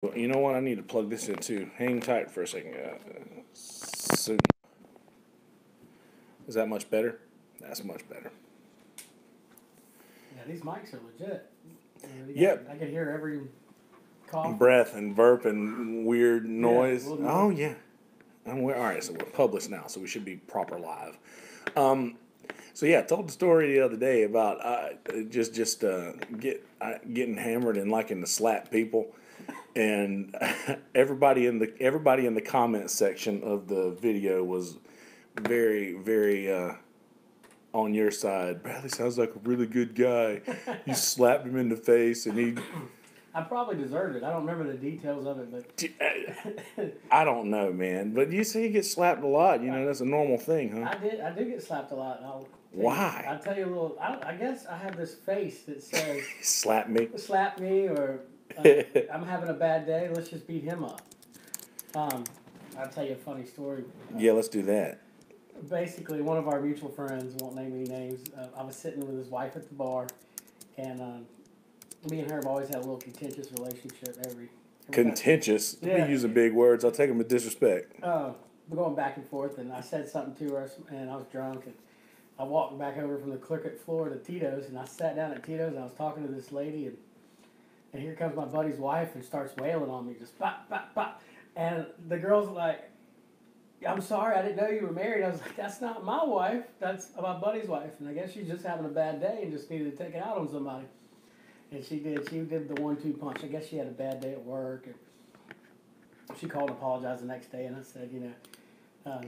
You know what? I need to plug this in too. Hang tight for a second. Soon. Is that much better? That's much better. Yeah, these mics are legit. Yep. I can hear every cough. Breath and burp and weird noise. little Oh, noise. yeah. All right, so we're published now, so we should be proper live. So yeah, I told the story the other day about getting hammered and liking to slap people, and everybody in the comment section of the video was very on your side. Bradley sounds like a really good guy. You slapped him in the face, and he. I probably deserved it. I don't remember the details of it, but I don't know, man. But you say you get slapped a lot. You know, that's a normal thing, huh? I do get slapped a lot. And Why? I'll tell you a little. I guess I have this face that says Slap me. "slap me" or "I'm having a bad day. Let's just beat him up." I'll tell you a funny story. Yeah, let's do that. Basically, one of our mutual friends, won't name any names, I was sitting with his wife at the bar, and me and her have always had a little contentious relationship every Contentious? Yeah. You're using big words. I'll take them with disrespect. we're going back and forth, and I said something to her, and I was drunk, and I walked back over from the cricket floor to Tito's, and I sat down at Tito's, and I was talking to this lady, and here comes my buddy's wife and starts wailing on me, just pop, pop, pop. And the girl's like, "I'm sorry, I didn't know you were married." I was like, "That's not my wife. That's my buddy's wife." And I guess she's just having a bad day and just needed to take it out on somebody. And she did. She did the 1-2 punch. I guess she had a bad day at work. And she called and apologized the next day. And I said,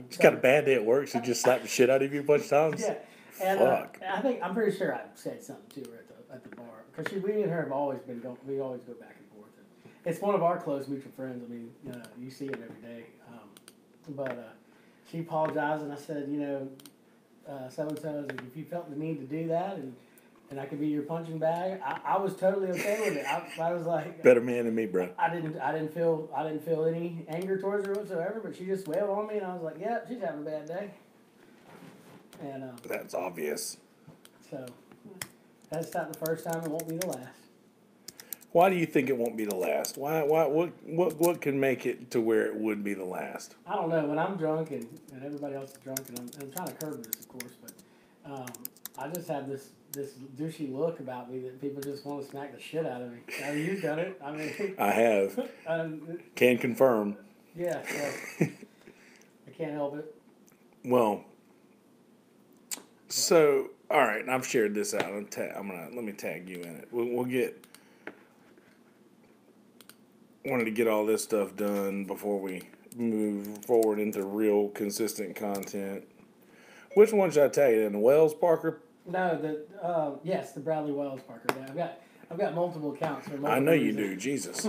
She's got a bad day at work. She just slapped the shit out of you a bunch of times. Yeah. And Fuck. I'm pretty sure I said something to her at the bar, because we and her have always been going. We always go back and forth. It's one of our close mutual friends. I mean, you see it every day. But she apologized, and I said, so and so, if you felt the need to do that, and I could be your punching bag, I was totally okay with it. I was like, Better man than me, bro. I didn't feel any anger towards her whatsoever, but she just wailed on me, and I was like, yeah, she's having a bad day. And That's obvious. so that's not the first time. It won't be the last. Why do you think it won't be the last? What can make it to where it would be the last? I don't know. When I'm drunk and everybody else is drunk, and I'm trying to curb this, of course, but I just have this douchey look about me that people just want to smack the shit out of me. I mean, you've done it. I mean, I have. Can confirm. Yeah, so I can't help it. Well, so all right, I've shared this out. Let me tag you in it. We'll get. Wanted to get all this stuff done before we move forward into real consistent content. Which one should I tag it in? The Wells Parker? No, yes, the Bradley Wells Parker. Yeah, I've got multiple accounts for multiple I know you reasons. do, Jesus.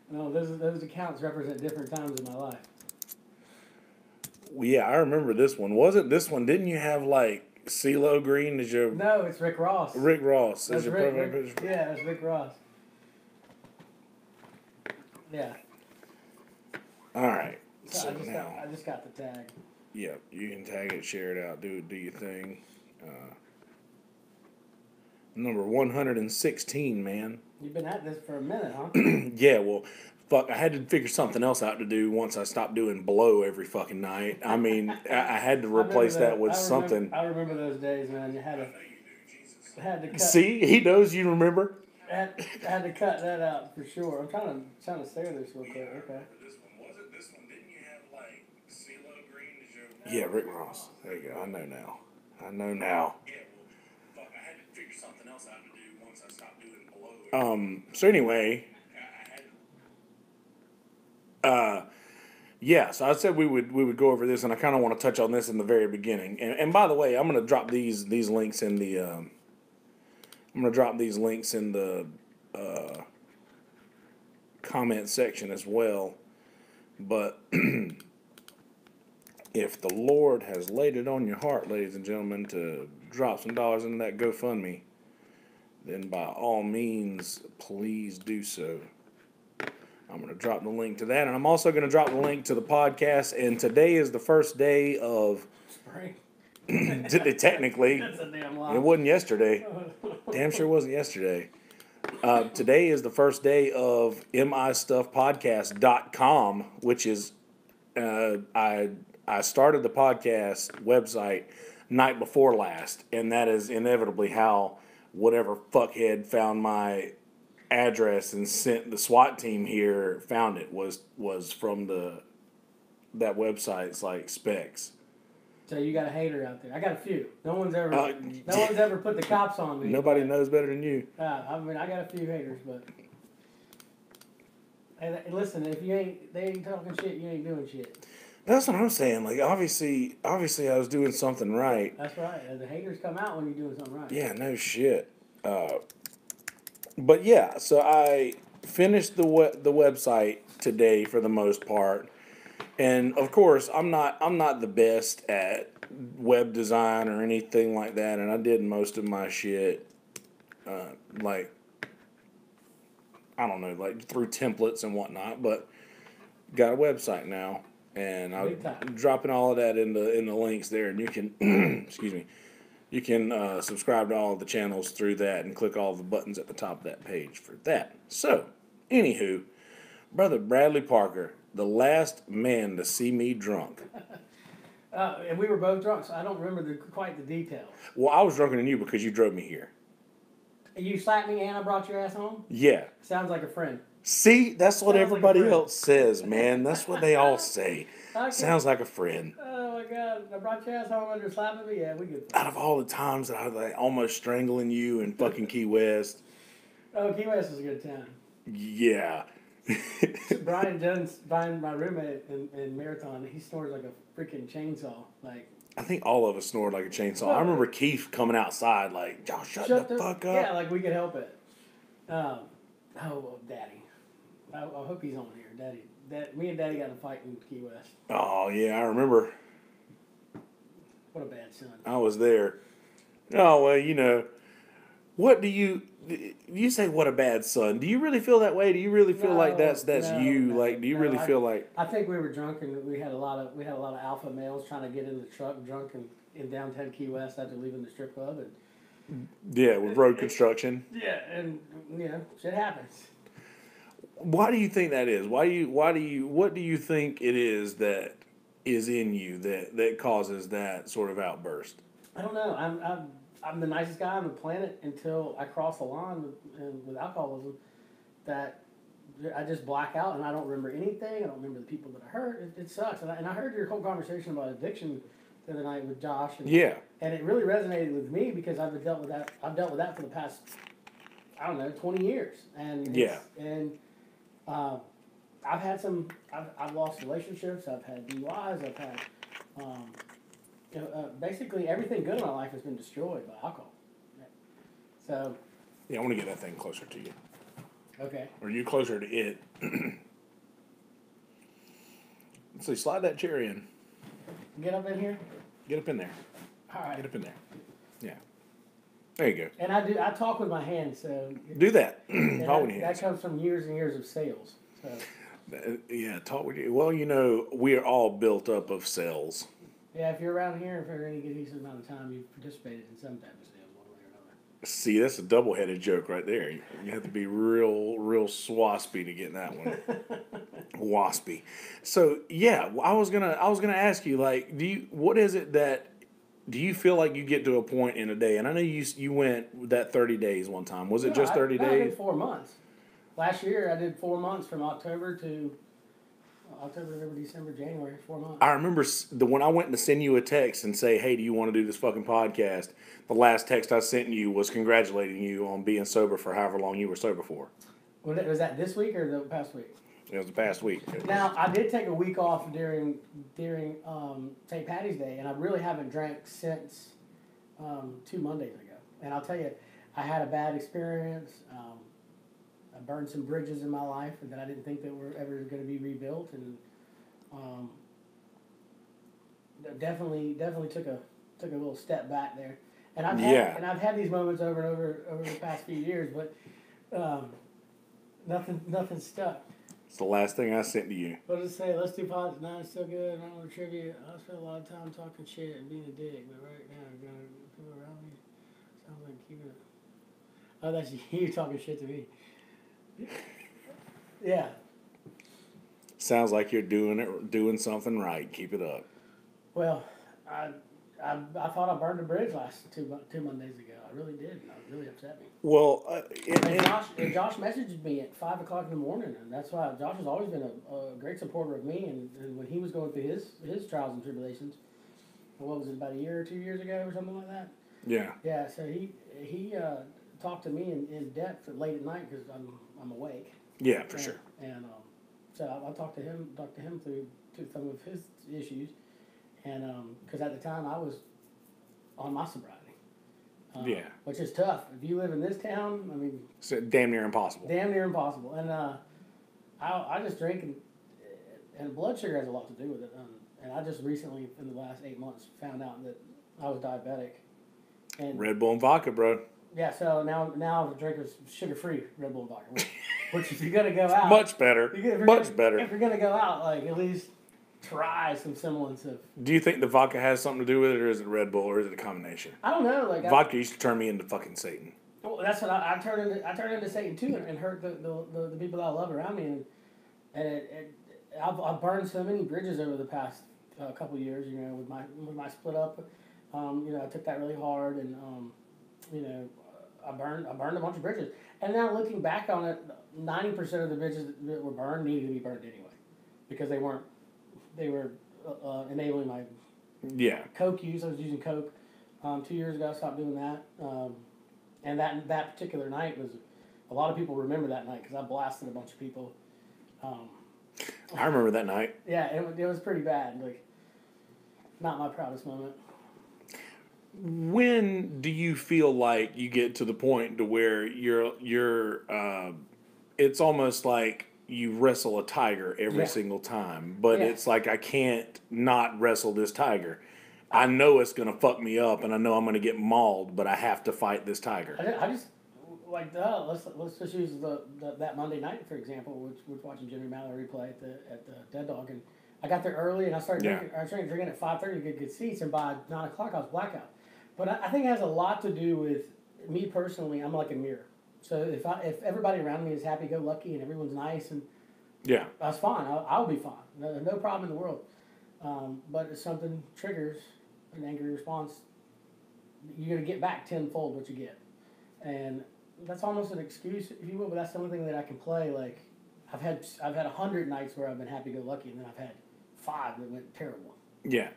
No, those accounts represent different times in my life. Well, yeah, I remember this one. Wasn't this one? Didn't you have like CeeLo Green as your No, it's Rick Ross. Rick Ross That's as your Rick, profile Rick, picture? yeah, that's Rick Ross. Yeah. All right. So So now, I just got the tag. yeah, you can tag it, share it out, do your thing. Number 116, man. You've been at this for a minute, huh? Yeah, well, fuck, I had to figure something else out to do once I stopped doing blow every fucking night. I mean, I had to replace that with something. I remember those days, man. You had to cut. See, he knows you remember. Had to cut that out for sure. I'm trying to say this real quick. Okay. This one, didn't you have like CeeLo Green as your... Yeah, Rick Ross. There you go. I know now. Yeah, well, fuck, I had to figure something else out to do once I stopped doing blow. So anyway, yeah, so I said we would go over this, and I kind of want to touch on this in the very beginning. And by the way, I'm going to drop these links in the comment section as well. But if the Lord has laid it on your heart, ladies and gentlemen, to drop some dollars into that GoFundMe, then by all means, please do so. I'm going to drop the link to that, and I'm also going to drop the link to the podcast. And today is the first day of Spring. technically. That's a damn lie. It wasn't yesterday. Damn sure wasn't yesterday. Today is the first day of mistuffpodcast.com, which is I started the podcast website night before last, and that is inevitably how whatever fuckhead found my address and sent the SWAT team here found it was from that website's like specs. So you got a hater out there. I got a few. No one's ever put the cops on me. Nobody knows better than you. I mean, I got a few haters, but hey, listen, if they ain't talking shit, you ain't doing shit. That's what I'm saying. Like, obviously, I was doing something right. That's right. The haters come out when you're doing something right. Yeah, no shit. But yeah, so I finished the website today for the most part. And of course, I'm not the best at web design or anything like that, and I did most of my shit like I don't know, like through templates and whatnot. But got a website now, and I'm dropping all of that in the links there, and you can excuse me, you can subscribe to all of the channels through that and click all the buttons at the top of that page for that. So, anywho, Brother Bradley Parker, the last man to see me drunk. And we were both drunk, so I don't remember quite the details. Well, I was drunker than you because you drove me here. You slapped me and I brought your ass home? Yeah. Sounds like a friend. See, that's what everybody else says, man. That's what they all say. Okay. Sounds like a friend. Oh my God! I brought your ass home under slapping me. Yeah, we good. Out of all the times that I was like almost strangling you in fucking Key West. Oh, Key West is a good time. Yeah. Brian Jones, my roommate in Marathon, he snores like a freaking chainsaw. Like, I think all of us snored like a chainsaw. I remember Keith coming outside like, y'all shut the fuck up. Yeah, like we could help it. Daddy. I hope he's on here. Daddy. Me and Daddy got in a fight in Key West. Oh, yeah, I remember. What a bad son. I was there. Oh, well, you know, what do you say what a bad son? Do you really feel that way? Do you really feel like that's you? No, like, do you really feel like... I think we were drunk and we had a lot of alpha males trying to get in the truck drunk in downtown Key West after leaving the strip club. And yeah, with road construction. Yeah, and, you know, shit happens. Why do you think that is? What do you think it is that is in you that causes that sort of outburst? I don't know. I'm the nicest guy on the planet until I cross the line with alcoholism. That I just black out and I don't remember anything. I don't remember the people that I hurt. It sucks. And I heard your whole conversation about addiction the other night with Josh. And it really resonated with me because I've dealt with that. I've dealt with that for the past 20 years. And I've had I've lost relationships. I've had DUIs. I've had, basically everything good in my life has been destroyed by alcohol. So. Yeah, I want to get that thing closer to you. Okay. Or you closer to it. Let's see, slide that chair in. Get up in here. Get up in there. All right. Get up in there. Yeah. There you go. And I talk with my hands, so do that. Talk with your hands. That comes from years and years of sales. So. Yeah, talk with you. Well, you know, we are all built up of cells. Yeah, if you're around here for any decent amount of time, you've participated in some type of sales one way or another. See, that's a double-headed joke right there. You have to be real swaspy to get that one. Waspy. So yeah, I was gonna ask you, like, what is it that do you feel like you get to a point in a day? And I know you went that 30 days one time. Was it just 30 days? I did 4 months. Last year I did 4 months from October, November, December, January, 4 months. I remember when I went to send you a text and say, hey, do you want to do this fucking podcast? The last text I sent you was congratulating you on being sober for however long you were sober for. Was that this week or the past week? It was the past week. Now, I did take a week off during St. Patty's Day, and I really haven't drank since 2 Mondays ago. And I'll tell you, I had a bad experience. I burned some bridges in my life that I didn't think that were ever going to be rebuilt, and definitely took a little step back there. And I've had these moments over and over the past few years, but nothing stuck. It's the last thing I sent to you. What does it say? Let's do pods. No, it's still good. I don't want to trivia. I spent a lot of time talking shit and being a dick, but right now, people around me sounds like keeping it. Oh, that's you talking shit to me. Yeah. Sounds like you're doing something right. Keep it up. Well, I thought I burned a bridge last two Mondays ago. I really did. And it really upset me. Well, And Josh messaged me at 5 o'clock in the morning, and that's why Josh has always been a great supporter of me. And when he was going through his trials and tribulations, what was it, about a year or 2 years ago or something like that? yeah. Yeah. So he talked to me in depth late at night because I'm awake. Yeah, for sure. And so I talked to him through some of his issues, and because at the time I was on my sobriety. Yeah. Which is tough. If you live in this town, I mean, It's damn near impossible. damn near impossible. And I just drink, and blood sugar has a lot to do with it. And I just recently, in the last 8 months, found out that I was diabetic. And Red Bull and vodka, bro. yeah, so now I'm drinking sugar-free Red Bull and vodka. Which if you're gonna go out, Much better. Much better. If you're gonna go out, like at least try some semblance of. Do you think the vodka has something to do with it, or is it Red Bull, or is it a combination? I don't know, like Vodka used to turn me into fucking Satan. well, that's what I turned into. I turned into Satan too, and hurt the people that I love around me, and I've burned so many bridges over the past couple of years. You know, with my split up, you know, I took that really hard, and you know, I burned a bunch of bridges. And now looking back on it, 90% of the bridges that were burned needed to be burned anyway, because they were enabling my Yeah. Coke use. I was using Coke 2 years ago. I stopped doing that. And that particular night was, a lot of people remember that night because I blasted a bunch of people. I remember that night. Yeah, it was pretty bad. Like, not my proudest moment. When do you feel like you get to the point to where it's almost like you wrestle a tiger every Yeah. single time, but Yeah. it's like I can't not wrestle this tiger. I know it's gonna fuck me up, and I know I'm gonna get mauled, but I have to fight this tiger. I just like let's just use that Monday night for example, which was watching Jimmy Mallory play at the Dead Dog, and I got there early and I started drinking at 5:30 to get good seats, and by 9 o'clock I was blackout. But I think it has a lot to do with me personally. I'm like a mirror. So if everybody around me is happy-go-lucky and everyone's nice, and Yeah. that's fine. I'll be fine. No problem in the world. But if something triggers an angry response, you're gonna get back tenfold what you get, and that's almost an excuse, if you will. But that's the only thing that I can play. Like I've had 100 nights where I've been happy-go-lucky, and then I've had 5 that went terrible. Yeah.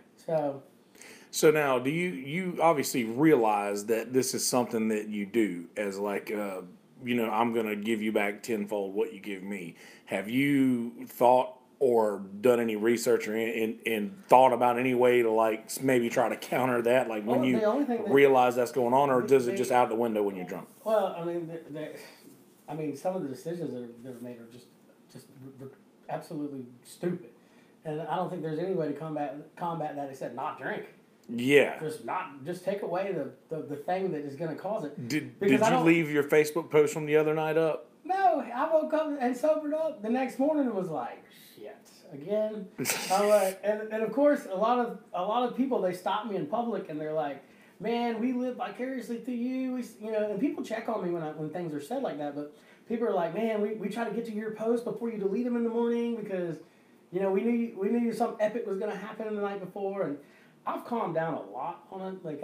So now, do you obviously realize that this is something that you do as like, you know, I'm going to give you back tenfold what you give me. Have you thought or done any research or and thought about any way to like maybe try to counter that? Like when the only thing you that- realize that's going on, or does it just out the window when you're drunk? well, I mean, some of the decisions that are made are just absolutely stupid, and I don't think there's any way to combat that except not drink. Yeah. Just take away the thing that is going to cause it. Did Because you I don't- leave your Facebook post from the other night up? No, I woke up and sobered up the next morning and was like, shit, again. I'm like, and of course, a lot of people, they stop me in public and they're like, man, we live vicariously through you. You know, and people check on me when things are said like that. But people are like, man, we try to get to your post before you delete them in the morning because, you know, we knew something epic was going to happen the night before. And I've calmed down a lot on it. Like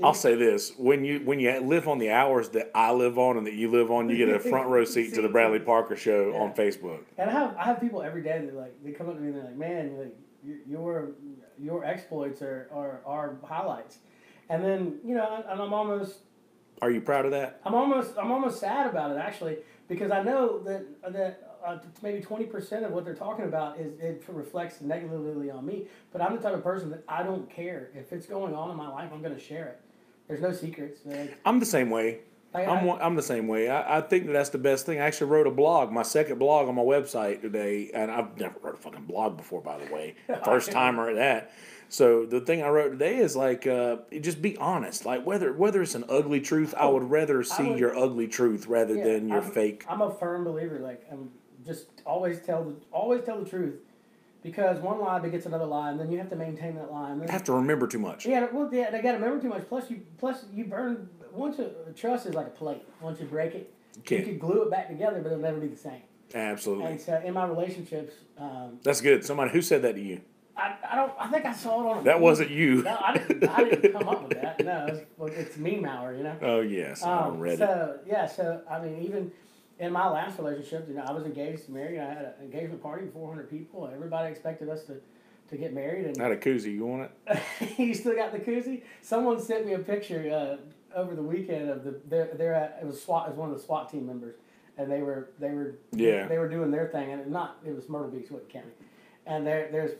I'll say this: when you live on the hours that I live on and that you live on, you get a front row seat to the Bradley Parker Show on Facebook. And I have people every day that they come up to me and they're like, man, like, your exploits are highlights. And then, you know, and I'm almost. Are you proud of that? I'm almost sad about it actually, because I know that maybe 20% of what they're talking about it reflects negatively on me. But I'm the type of person that I don't care if it's going on in my life. I'm going to share it. There's no secrets. I'm the same way. I'm the same way. I think that's the best thing. I actually wrote a blog, my second blog on my website today, and I've never wrote a fucking blog before, by the way. First timer at that. So the thing I wrote today is like, just be honest. Like whether it's an ugly truth, I would rather see your ugly truth rather than your fake. I'm a firm believer. Like just always tell the truth, because one lie begets another lie, and then you have to maintain that lie. And then, I have to remember too much. Yeah, well, yeah, they got to remember too much. Plus you burn once trust is like a plate. Once you break it, you Can't. can glue it back together, but it'll never be the same. Absolutely. And so in my relationships, That's good. Somebody who said that to you? I think I saw it on. That wasn't you. No, I didn't come up with that. No, it's meme hour, you know. Oh yes, on Reddit. So I mean, even in my last relationship, I was engaged, married. I had an engagement party, 400 people. Everybody expected us to get married, and Not a koozie. You want it? you still got the koozie. Someone sent me a picture over the weekend of it was SWAT. It was one of the SWAT team members, and they were doing their thing, and it was Myrtle Beach, Wood County, and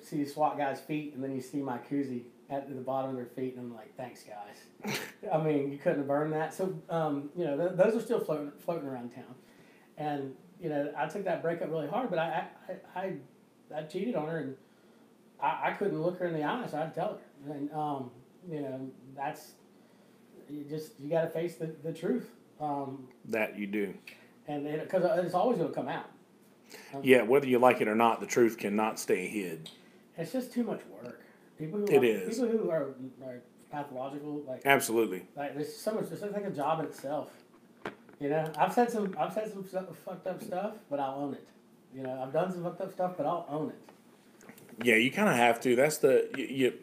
see SWAT guys' feet, and then you see my koozie at the bottom of their feet, and I'm like, thanks guys. I mean, you couldn't have burned that. So those are still floating around town, and I took that breakup really hard, but I cheated on her, and I couldn't look her in the eyes. So I'd tell her, and that's you got to face the truth. That you do. And because it's always going to come out. Yeah, whether you like it or not, the truth cannot stay hid. It's just too much work. People who are pathological, Absolutely. There's so much. It's like a job in itself. I've said some fucked up stuff, but I'll own it. I've done some fucked up stuff, but I'll own it. Yeah, you kind of have to. That's you.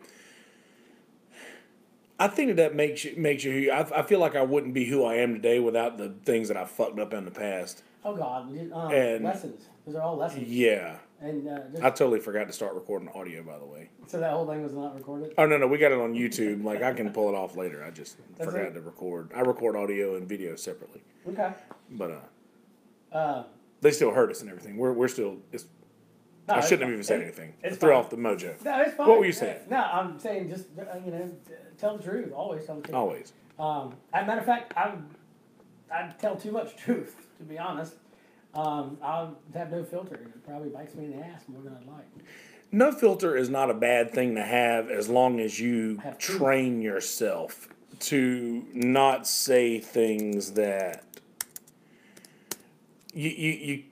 I think that makes you. I feel like I wouldn't be who I am today without the things that I fucked up in the past. Oh God, And- lessons. Those are all lessons. Yeah, And I totally forgot to start recording audio. By the way. so that whole thing was not recorded. Oh no, we got it on YouTube. Like I can pull it off later. I just That's forgot it? to record. I record audio and video separately, Okay. but Uh, they still heard us and everything. We're still. no, I it's shouldn't have fine. even said anything. It's I threw fine. off the mojo. No, it's fine. What were you saying? No, I'm saying just tell the truth. Always tell the truth. Always. As a matter of fact, I tell too much truth, to be honest. I'll have no filter, and it probably bites me in the ass more than I'd like. No filter is not a bad thing to have as long as you Have truth. train yourself to not say things that you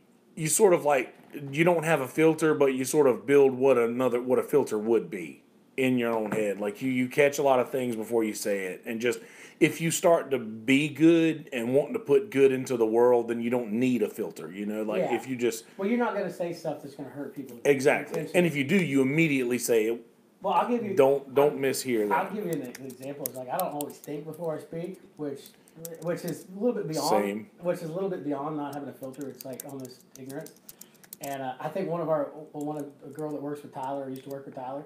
sort of like you don't have a filter, but you sort of build what a filter would be in your own head. Like you catch a lot of things before you say it, and just if you start to be good and wanting to put good into the world, then you don't need a filter. Yeah. If you just Well, you're not going to say stuff that's going to hurt people. exactly, and if you do, you immediately say, well, I'll give you. don't mishear that. I'll give you an example. It's like I don't always think before I speak, which is a little bit beyond. Same. Which is a little bit beyond not having a filter. It's like almost ignorance. And I think a girl that works with Tyler, used to work with Tyler.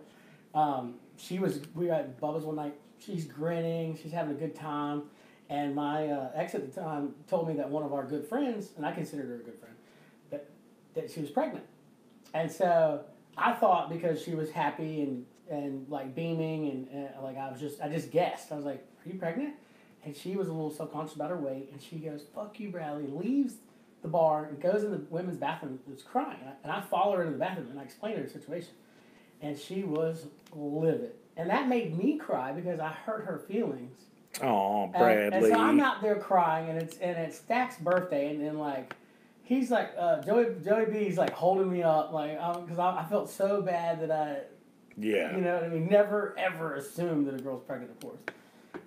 We were at Bubba's one night. She's grinning. She's having a good time. And my ex at the time told me that one of our good friends, and I considered her a good friend, that she was pregnant. And so I thought because she was happy and like beaming and like I just guessed. I was like, "Are you pregnant?" And she was a little self-conscious about her weight, and she goes, "Fuck you, Bradley," and leaves the bar and goes in the women's bathroom and was crying. And I follow her into the bathroom and I explained her the situation. And she was livid. And that made me cry because I hurt her feelings. Oh, Bradley. And so I'm out there crying, and it's Stack's birthday, and then like he's like Joey B's like holding me up, like because I felt so bad that Yeah. you know what I mean. Never ever assume that a girl's pregnant, of course.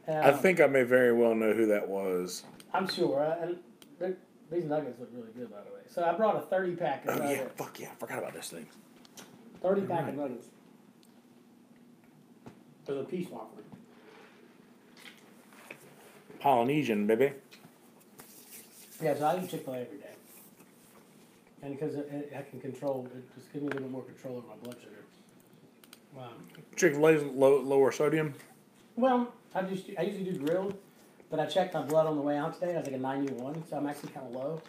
I think I may very well know who that was. I'm sure, and these nuggets look really good, by the way. So I brought a 30-pack of Oh, yeah. nuggets. Fuck yeah. I forgot about this thing. 30-pack of nuggets. There's a peace offering. Polynesian, baby. Yeah, so I eat Chick-fil-A every day. And because I can control, it just gives me a little bit more control over my blood sugar. Chick-fil-A's lower sodium. Well, I usually do grilled, but I checked my blood on the way out today. I was like a 91, so I'm actually kind of low,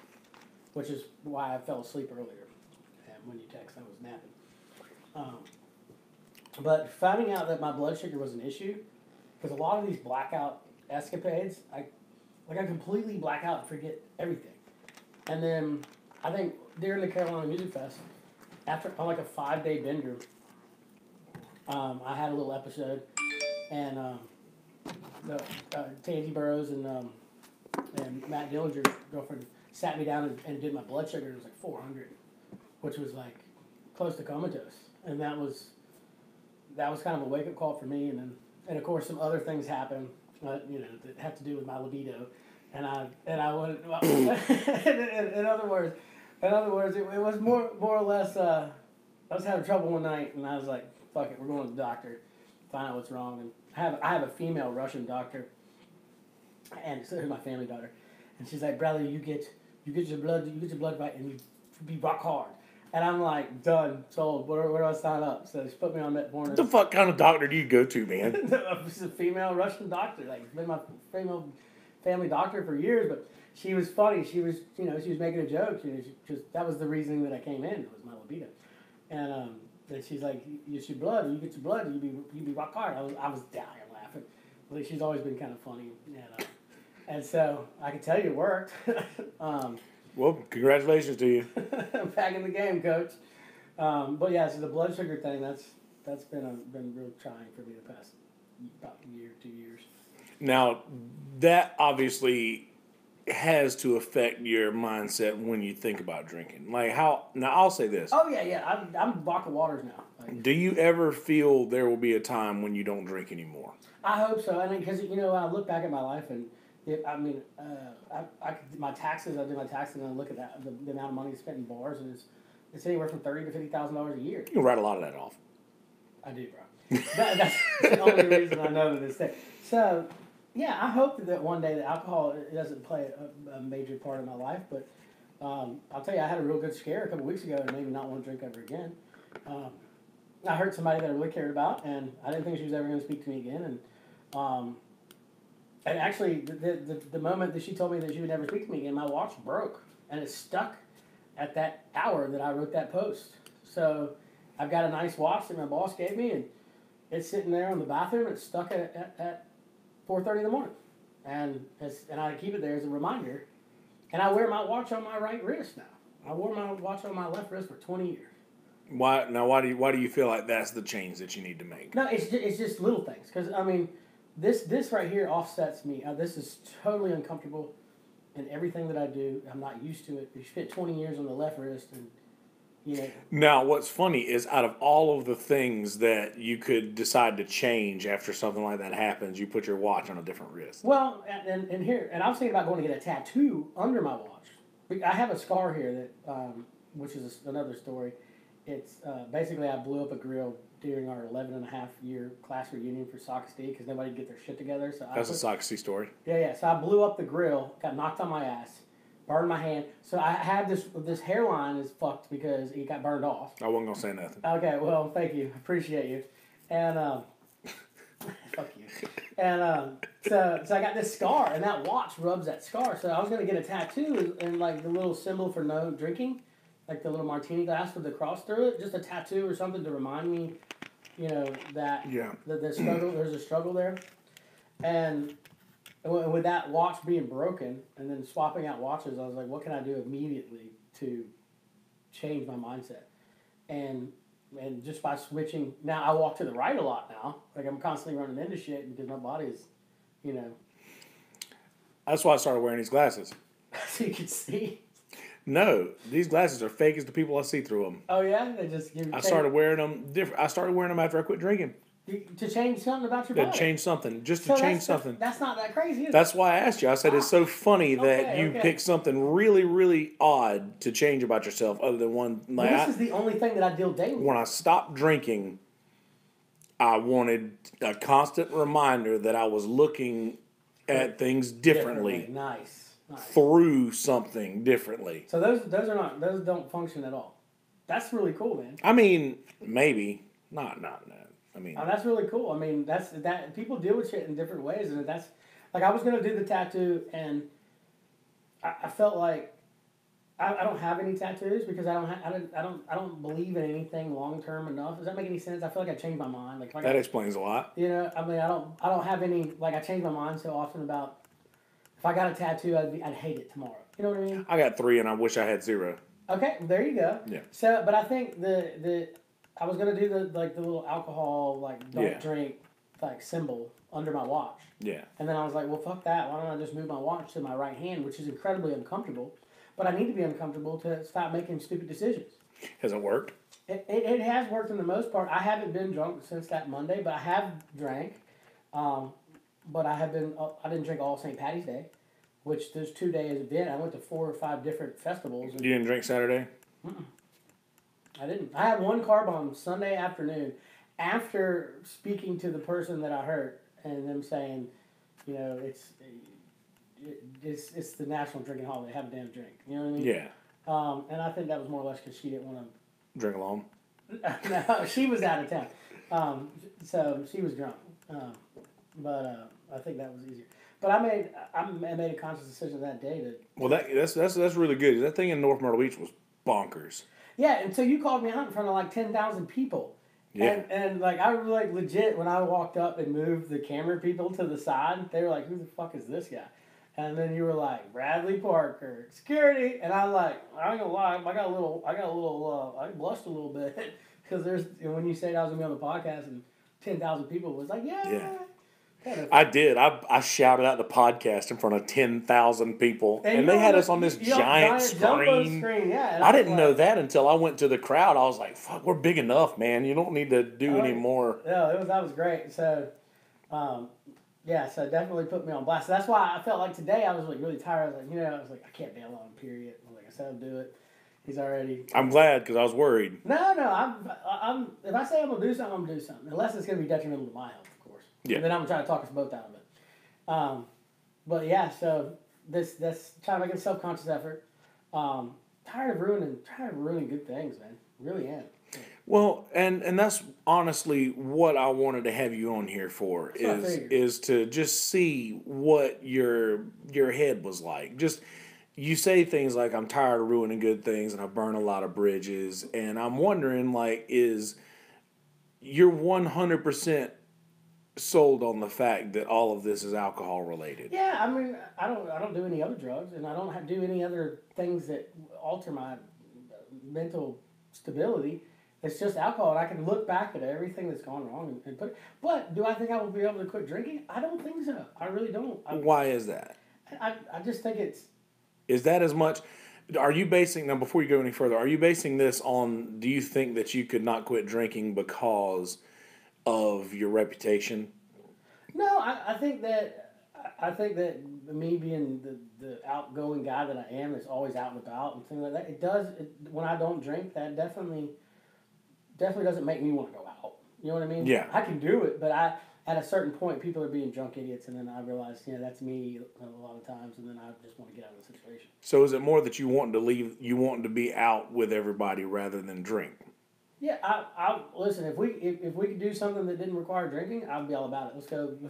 which is why I fell asleep earlier. And when you text, I was napping. But finding out that my blood sugar was an issue, because a lot of these blackout escapades, I completely black out and forget everything. And then I think during the Carolina Music Fest, on like a 5-day bender, I had a little episode, and Tansy Burrows and Matt Dillinger's girlfriend sat me down and did my blood sugar. It was like 400, which was like close to comatose, and that was kind of a wake up call for me. And of course some other things happened. you know, that have to do with my libido, and I went. in other words, it was more or less. I was having trouble one night, and I was like, "Fuck it, we're going to the doctor, find out what's wrong." And I have a female Russian doctor, and so my family doctor, and she's like, "Bradley, you get your blood right, and you be rock hard." And I'm like, done, sold. Where do I sign up? So she put me on Metformin. What the fuck kind of doctor do you go to, man? She's a female Russian doctor. Like, been my female family doctor for years. But she was funny. She was, you know, she was making a joke. That was the reasoning that I came in. It was my libido. And she's like, you get your blood. You be rock hard. I was dying laughing. Like, she's always been kind of funny. And so I can tell you it worked. Well, congratulations to you. Back in the game, coach. But yeah, so the blood sugar thing, that's been real trying for me the past about year, 2 years. Now, that obviously has to affect your mindset when you think about drinking. Like how? Now, I'll say this. Oh yeah. I'm vodka waters now. Like, Do you ever feel there will be a time when you don't drink anymore? I hope so. I mean, because you know, I look back at my life and. My taxes. I do my taxes and I look at that the amount of money spent in bars, and it's anywhere from $30,000 to $50,000 a year. You can write a lot of that off. I do, bro. That's the only reason I know this thing. So, yeah, I hope that one day that alcohol doesn't play a major part of my life. But I'll tell you, I had a real good scare a couple weeks ago and made me not want to drink ever again. I hurt somebody that I really cared about, and I didn't think she was ever going to speak to me again. And actually, the moment that she told me that she would never speak to me again, my watch broke, and it stuck at that hour that I wrote that post. So I've got a nice watch that my boss gave me, and it's sitting there in the bathroom. It's stuck at 4:30 in the morning, and I keep it there as a reminder. And I wear my watch on my right wrist now. I wore my watch on my left wrist for 20 years. Why do you feel like that's the change that you need to make? No, it's just little things. Because I mean, this right here offsets me. This is totally uncomfortable, in everything that I do. I'm not used to it. You spent 20 years on the left wrist, and you know. Now, what's funny is out of all of the things that you could decide to change after something like that happens, you put your watch on a different wrist. Well, and here, and I was thinking about going to get a tattoo under my watch. I have a scar here that, which is another story. It's basically I blew up a grill during our 11-and-a-half-year class reunion for Sock State because nobody could get their shit together. So That's a Sock State story. Yeah. So I blew up the grill, got knocked on my ass, burned my hand. So I have this hairline is fucked because it got burned off. I wasn't gonna say nothing. Okay, well, thank you, appreciate you, and fuck you, and so I got this scar, and that watch rubs that scar. So I was gonna get a tattoo and like the little symbol for no drinking. Like the little martini glass with the cross through it, just a tattoo or something to remind me, you know, that the struggle. There's a struggle there, and with that watch being broken and then swapping out watches, I was like, what can I do immediately to change my mindset? And just by switching, now I walk to the right a lot now. Like I'm constantly running into shit because my body's, you know. That's why I started wearing these glasses. So you can see. No, these glasses are fake as the people I see through them. Oh yeah, they just give. I started wearing them different. I started wearing them after I quit drinking. To change something about your body. To change something, just to change something. That's not that crazy, is it? That's why I asked you. I said it's so funny that you pick something really, really odd to change about yourself, other than one. Like this is the only thing that I deal daily with. When I stopped drinking, I wanted a constant reminder that I was looking at things differently. Nice. Through something differently. So those don't function at all. That's really cool, man. I mean, maybe not. I mean, that's really cool. I mean, that people deal with shit in different ways, and that's like I was gonna do the tattoo, and I felt like I don't have any tattoos because I don't believe in anything long term enough. Does that make any sense? I feel like I changed my mind. Like that explains a lot. You know, I mean, I don't have any like I change my mind so often about. If I got a tattoo, I'd hate it tomorrow. You know what I mean? I got 3, and I wish I had 0. Okay, there you go. Yeah. So, but I think I was gonna do the little alcohol don't drink symbol under my watch. Yeah. And then I was like, well, fuck that. Why don't I just move my watch to my right hand, which is incredibly uncomfortable, but I need to be uncomfortable to stop making stupid decisions. Has it worked? It has worked for the most part. I haven't been drunk since that Monday, but I have drank. but I have been. I didn't drink all St. Patty's Day, which there's 2 days event. I went to 4 or 5 different festivals. You didn't drink Saturday? I didn't. I had one car bomb Sunday afternoon, after speaking to the person that I hurt and them saying, you know, it's the national drinking holiday. Have a damn drink. You know what I mean? Yeah. And I think that was more or less because she didn't want to. Drink alone? No, she was out of town, so she was drunk. But I think that was easier. But I made a conscious decision that day to. Well, that's really good. That thing in North Myrtle Beach was bonkers. Yeah, and so you called me out in front of like 10,000 people. Yeah. And like I was like legit when I walked up and moved the camera people to the side, they were like, "Who the fuck is this guy?" And then you were like, "Bradley Parker, security," and I'm like, "I ain't gonna lie, I blushed a little bit because when you said I was gonna be on the podcast and 10,000 people was like, yeah. I did. I shouted out the podcast in front of 10,000 people, and they had us on this giant screen. Yeah, I didn't know that until I went to the crowd. I was like, "Fuck, we're big enough, man. You don't need to do any more." No, that was great. So, so it definitely put me on blast. So that's why I felt like today I was like really tired. I was like, I can't bail on him, period. I said I'll do it. He's already. I'm glad because I was worried. No, I'm. If I say I'm gonna do something, I'm gonna do something. Unless it's gonna be detrimental to my health. Yeah. And then I'm gonna try to talk us both out of it. But yeah, so that's trying to make a self-conscious effort. Tired of ruining good things, man. Really am. Well, and that's honestly what I wanted to have you on here for is to just see what your head was like. Just you say things like I'm tired of ruining good things and I burn a lot of bridges, and I'm wondering like is you're 100% sold on the fact that all of this is alcohol related? Yeah, I mean, I don't do any other drugs, and I don't do any other things that alter my mental stability. It's just alcohol, and I can look back at everything that's gone wrong and put. But do I think I will be able to quit drinking? I don't think so. I really don't. Why is that? I just think it's. Is that as much? Are you basing now? Before you go any further, are you basing this on? Do you think that you could not quit drinking because of your reputation? No, I think that me being the outgoing guy that I am, that's always out and about and things like that. When I don't drink, that definitely doesn't make me want to go out. You know what I mean? Yeah. I can do it, but at a certain point, people are being drunk idiots, and then I realize, that's me a lot of times, and then I just want to get out of the situation. So is it more that you want to leave? You want to be out with everybody rather than drink? Yeah, I listen. If we could do something that didn't require drinking, I'd be all about it. Let's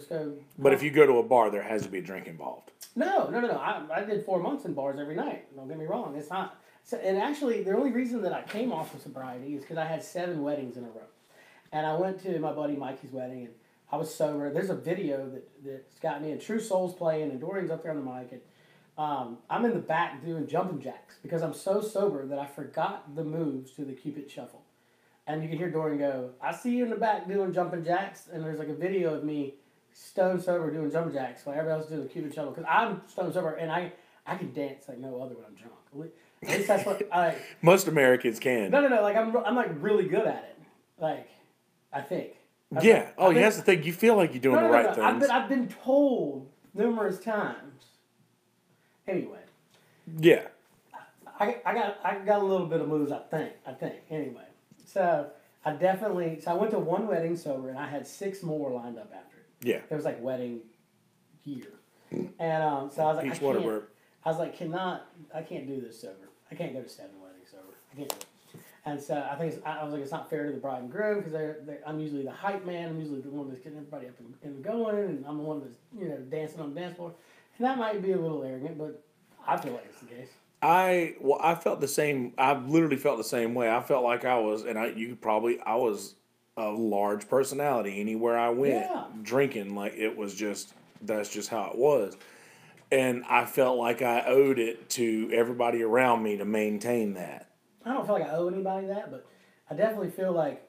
go. But if you go to a bar, there has to be a drink involved. No. I did 4 months in bars every night. Don't get me wrong. It's not. And actually, the only reason that I came off of sobriety is because I had 7 weddings in a row, and I went to my buddy Mikey's wedding, and I was sober. There's a video that's got me, and True Soul's playing, and Dorian's up there on the mic, and I'm in the back doing jumping jacks because I'm so sober that I forgot the moves to the Cupid Shuffle. And you can hear Dorian go, "I see you in the back doing jumping jacks," and there's like a video of me stone sober doing jumping jacks while everybody else is doing the Cupid Shuffle. Because I'm stone sober and I can dance like no other when I'm drunk. At least that's what I. Most Americans can. No. Like I'm like really good at it. Like, I think. That's the thing. You feel like you're doing the right things. I've been told numerous times. Anyway. Yeah. I got a little bit of moves. I think. Anyway. So I went to 1 wedding sober, and I had 6 more lined up after it. Yeah. It was like wedding year, and so I was like, I can't do this sober. I can't go to 7 weddings sober. I can't do it. And so I was like, it's not fair to the bride and groom because I'm usually the hype man. I'm usually the one that's getting everybody up and going, and I'm the one that's dancing on the dance floor. And that might be a little arrogant, but I feel like it's the case. I felt the same. I literally felt the same way. I felt like I was, and I was a large personality anywhere I went, drinking like it was that's just how it was, and I felt like I owed it to everybody around me to maintain that. I don't feel like I owe anybody that, but I definitely feel like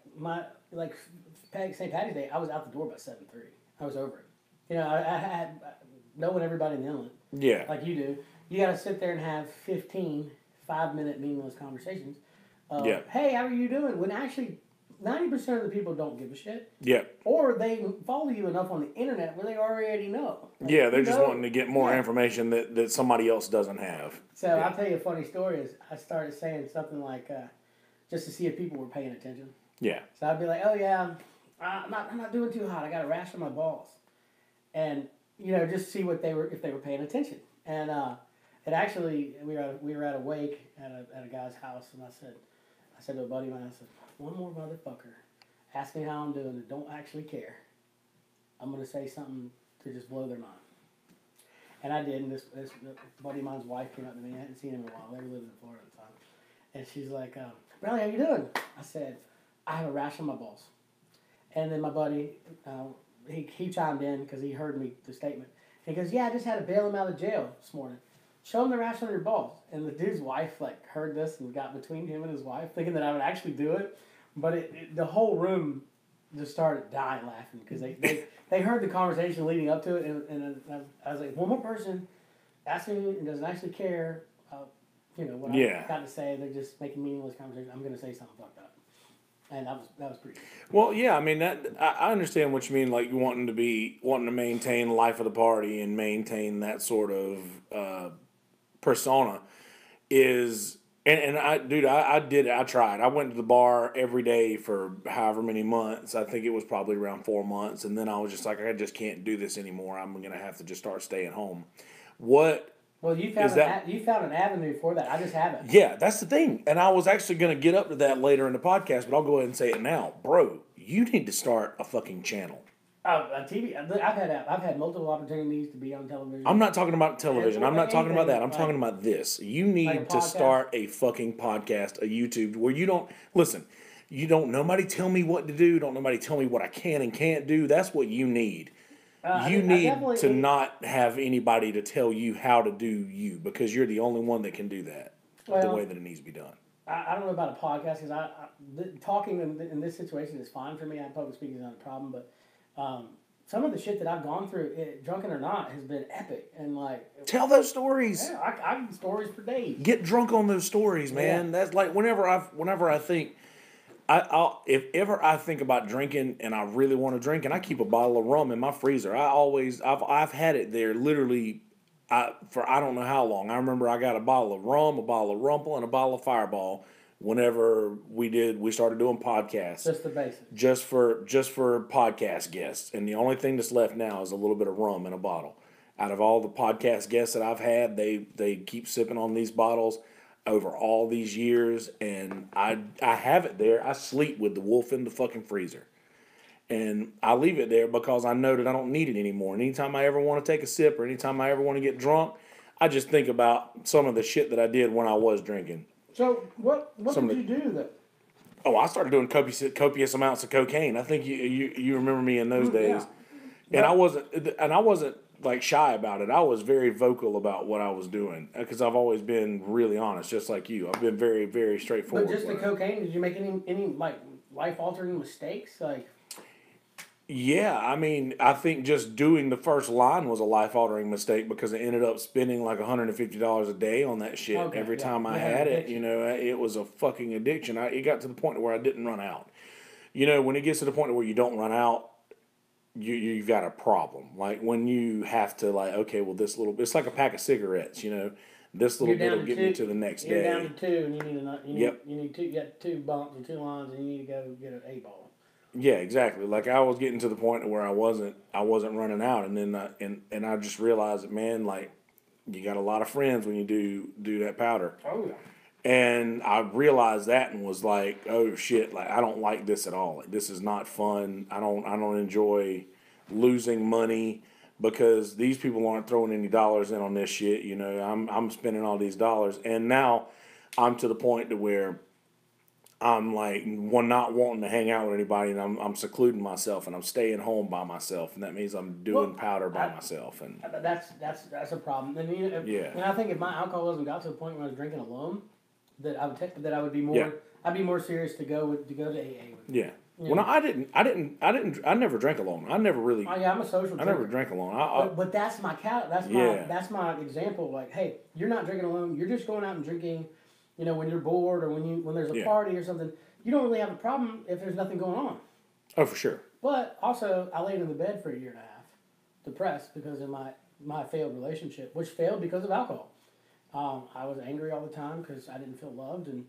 St. Patty's Day, I was out the door by 7:30. I was over it. I had knowing everybody in the inlet. Yeah. Like you do. You got to sit there and have 15 5-minute meaningless conversations. Hey, how are you doing? When actually, 90% of the people don't give a shit. Yeah. Or they follow you enough on the internet where they already know. Like, Yeah, they're you just know- wanting to get more yeah. information that somebody else doesn't have. So Yeah. I'll tell you a funny story is I started saying something like, just to see if people were paying attention. Yeah. So I'd be like, oh yeah, I'm not doing too hot. I got a rash on my balls. And, just see if they were paying attention. And it actually, we were at a wake at a guy's house, and I said to a buddy of mine, I said, one more motherfucker ask me how I'm doing and don't actually care. I'm going to say something to just blow their mind. And I did, and this buddy of mine's wife came up to me. I hadn't seen him in a while. They were living in Florida at the time. And she's like, Bradley, how you doing? I said, I have a rash on my balls. And then my buddy, he chimed in because he heard me, the statement. He goes, yeah, I just had to bail him out of jail this morning. Show him the rash on your balls. And the dude's wife, heard this and got between him and his wife, thinking that I would actually do it. But the whole room just started dying laughing because they heard the conversation leading up to it. And I was like, one more person asks me and doesn't actually care, what I got to say. They're just making meaningless conversation. I'm going to say something fucked up. And that was pretty good. Well, yeah, I mean I understand what you mean. Like you wanting to maintain the life of the party and maintain that sort of persona is. And I tried. I went to the bar every day for however many months. I think it was probably around 4 months, and then I was just like, I just can't do this anymore. I'm gonna have to just start staying home. What? Well, you found an avenue for that. I just haven't. Yeah, that's the thing. And I was actually going to get up to that later in the podcast, but I'll go ahead and say it now. Bro, you need to start a fucking channel. On TV, I've had multiple opportunities to be on television. I'm not talking about television. I'm not talking about that. I'm talking about this. You need to start a fucking podcast, a YouTube, where you don't... Listen, nobody tell me what to do. Don't nobody tell me what I can and can't do. That's what you need. You need to not have anybody to tell you how to do you because you're the only one that can do that the way that it needs to be done. I don't know about a podcast because talking in this situation is fine for me. Public speaking is not a problem, but some of the shit that I've gone through, drunken or not, has been epic. And tell those stories. Yeah, I can stories for days. Get drunk on those stories, man. Yeah. That's like whenever I think. If ever I think about drinking and I really want to drink, and I keep a bottle of rum in my freezer. I've had it there literally for I don't know how long. I remember I got a bottle of rum, a bottle of Rumple, and a bottle of Fireball whenever we started doing podcasts. Just the basics. Just for podcast guests. And the only thing that's left now is a little bit of rum in a bottle. Out of all the podcast guests that I've had, they keep sipping on these bottles over all these years, and I have it there. I sleep with the wolf in the fucking freezer. And I leave it there because I know that I don't need it anymore. And anytime I ever want to take a sip or anytime I ever want to get drunk, I just think about some of the shit that I did when I was drinking. So what did you do that? Oh, I started doing copious amounts of cocaine. I think you remember me in those days. Yeah. And I wasn't like shy about it. I was very vocal about what I was doing because I've always been really honest, just like you. I've been very, very straightforward. But just the cocaine, did you make any like life-altering mistakes? Yeah, I mean, I think just doing the first line was a life-altering mistake because I ended up spending like $150 a day on that shit every time I had it. It was a fucking addiction. It got to the point where I didn't run out. When it gets to the point where you don't run out, you've got a problem. Like when you have to it's like a pack of cigarettes, this little bit will get me to the next day. You're down to two and you need two, you got 2 bumps and 2 lines and you need to go get an 8-ball. Yeah, exactly. Like I was getting to the point where I wasn't running out, and then and I just realized that, man, like you got a lot of friends when you do that powder. Oh yeah. And I realized that and was like, oh shit, like I don't like this at all. Like this is not fun. I don't enjoy losing money because these people aren't throwing any dollars in on this shit. I'm spending all these dollars, and now I'm to the point to where I'm like not wanting to hang out with anybody, and I'm secluding myself, and I'm staying home by myself, and that means I'm doing powder by myself, and that's a problem. And and I think if my alcoholism got to the point where I was drinking alone, that I would be more I'd be more serious to go to AA with. Yeah. Well, no, I never drank alone. I never really. Oh yeah, I'm a social drinker. I never drank alone. But that's my that's my example. Like, hey, you're not drinking alone. You're just going out and drinking. When you're bored or when there's a party or something, you don't really have a problem if there's nothing going on. Oh, for sure. But also, I laid in the bed for a year and a half, depressed because of my failed relationship, which failed because of alcohol. I was angry all the time because I didn't feel loved, and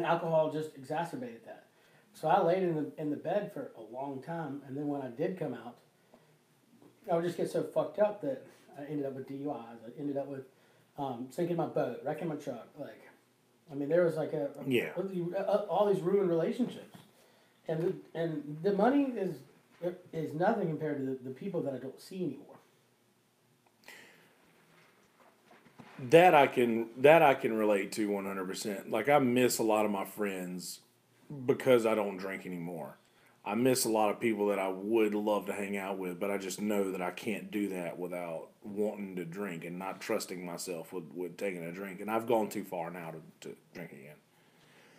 alcohol just exacerbated that. So I laid in the bed for a long time, and then when I did come out, I would just get so fucked up that I ended up with DUIs. I ended up with sinking my boat, wrecking my truck. Like, I mean, there was like all these ruined relationships, and the money is nothing compared to the people that I don't see anymore. That I can relate to 100%. Like, I miss a lot of my friends because I don't drink anymore. I miss a lot of people that I would love to hang out with, but I just know that I can't do that without wanting to drink and not trusting myself with taking a drink. And I've gone too far now to drink again.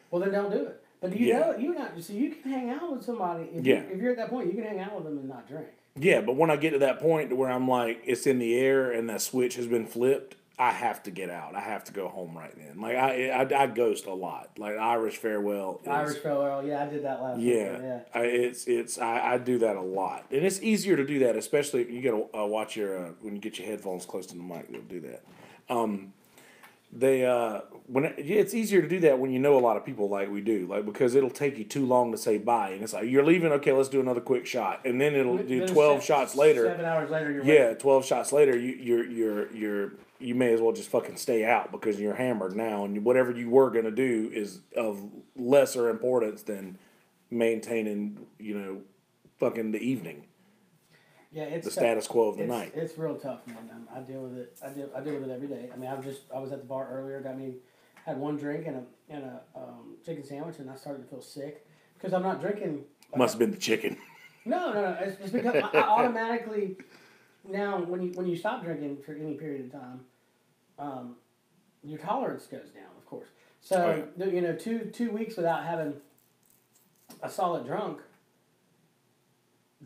Well, then don't do it. But do you know so you can hang out with somebody if you're at that point, you can hang out with them and not drink. Yeah, but when I get to that point to where I'm like, it's in the air and that switch has been flipped, I have to get out. I have to go home right then. Like, I ghost a lot. Like, Irish farewell. Irish farewell, yeah, I did that last week. Yeah. I do that a lot. And it's easier to do that, especially if you got to watch your, when you get your headphones close to the mic, they'll do that. It's easier to do that when you know a lot of people like we do, like, because it'll take you too long to say bye, and it's like, you're leaving, okay, let's do another quick shot, and then it'll do 12 shots later. 7 hours later, you're waiting. 12 shots later, you may as well just fucking stay out because you're hammered now, and whatever you were gonna do is of lesser importance than maintaining, fucking the evening. Yeah, it's the status quo of the night. It's real tough, man. I deal with it. I deal with it every day. I mean, I was at the bar earlier. Had one drink and a chicken sandwich, and I started to feel sick because I'm not drinking. Must have been the chicken. No. It's because I automatically now when you stop drinking for any period of time, your tolerance goes down, of course. So 2 weeks without having a solid drunk,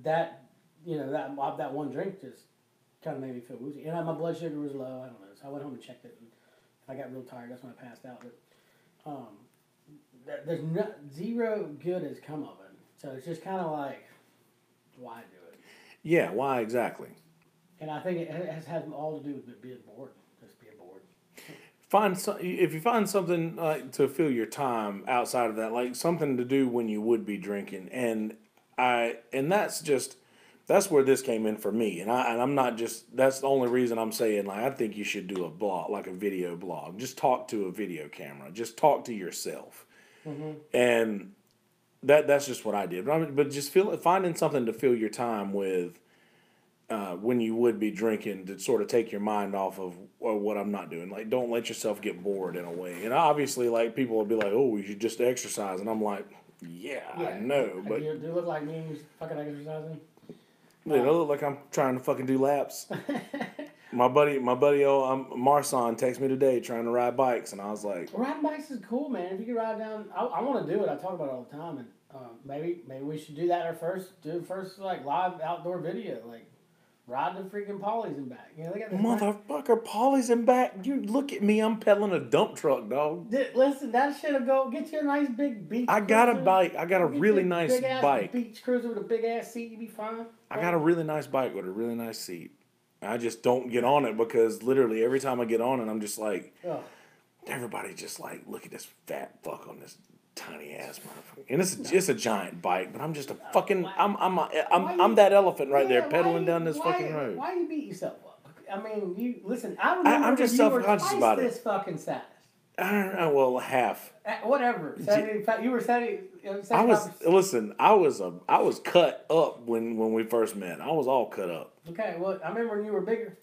that one drink just kind of made me feel woozy. And my blood sugar was low. I don't know. So I went home and checked it. And I got real tired. That's when I passed out. But there's zero good has come of it. So it's just kind of like, why do it? Yeah, why exactly? And I think it has all to do with being bored. Just being bored. If you find something like to fill your time outside of that, like something to do when you would be drinking, and that's where this came in for me, and I'm not just. That's the only reason I'm saying, like, I think you should do a blog, like a video blog. Just talk to a video camera. Just talk to yourself, and that's just what I did. But just finding something to fill your time with, when you would be drinking, to sort of take your mind off of what I'm not doing. Like, don't let yourself get bored in a way. And obviously, like, people will be like, "Oh, you should just exercise," and I'm like, "Yeah. I know, but do you look like me who's fucking exercising?" It look like I'm trying to fucking do laps. my buddy, Marson texted me today trying to ride bikes, and I was like, riding bikes is cool, man. If you could ride down, I want to do it. I talk about it all the time, and maybe we should do that. Do the first like live outdoor video, like ride the freaking Polly's and back. They got this motherfucker Polly's and back. You look at me, I'm pedaling a dump truck, dog. Listen, that shit'll go get you a nice big beach. I got a bike. I got a really nice bike. Beach cruiser with a big ass seat. You be fine. I got a really nice bike with a really nice seat. I just don't get on it because literally every time I get on it, I'm just like, everybody just like, look at this fat fuck on this tiny ass motherfucker. And it's a giant bike, but I'm just a fucking, I'm that elephant right there pedaling down this fucking road. Why you beat yourself up? I mean, I remember I'm just self-conscious about it. This fucking size. I don't know. Well, half. Whatever. 70, you were 70. I was cut up when we first met. I was all cut up. Okay. Well, I remember when you were bigger.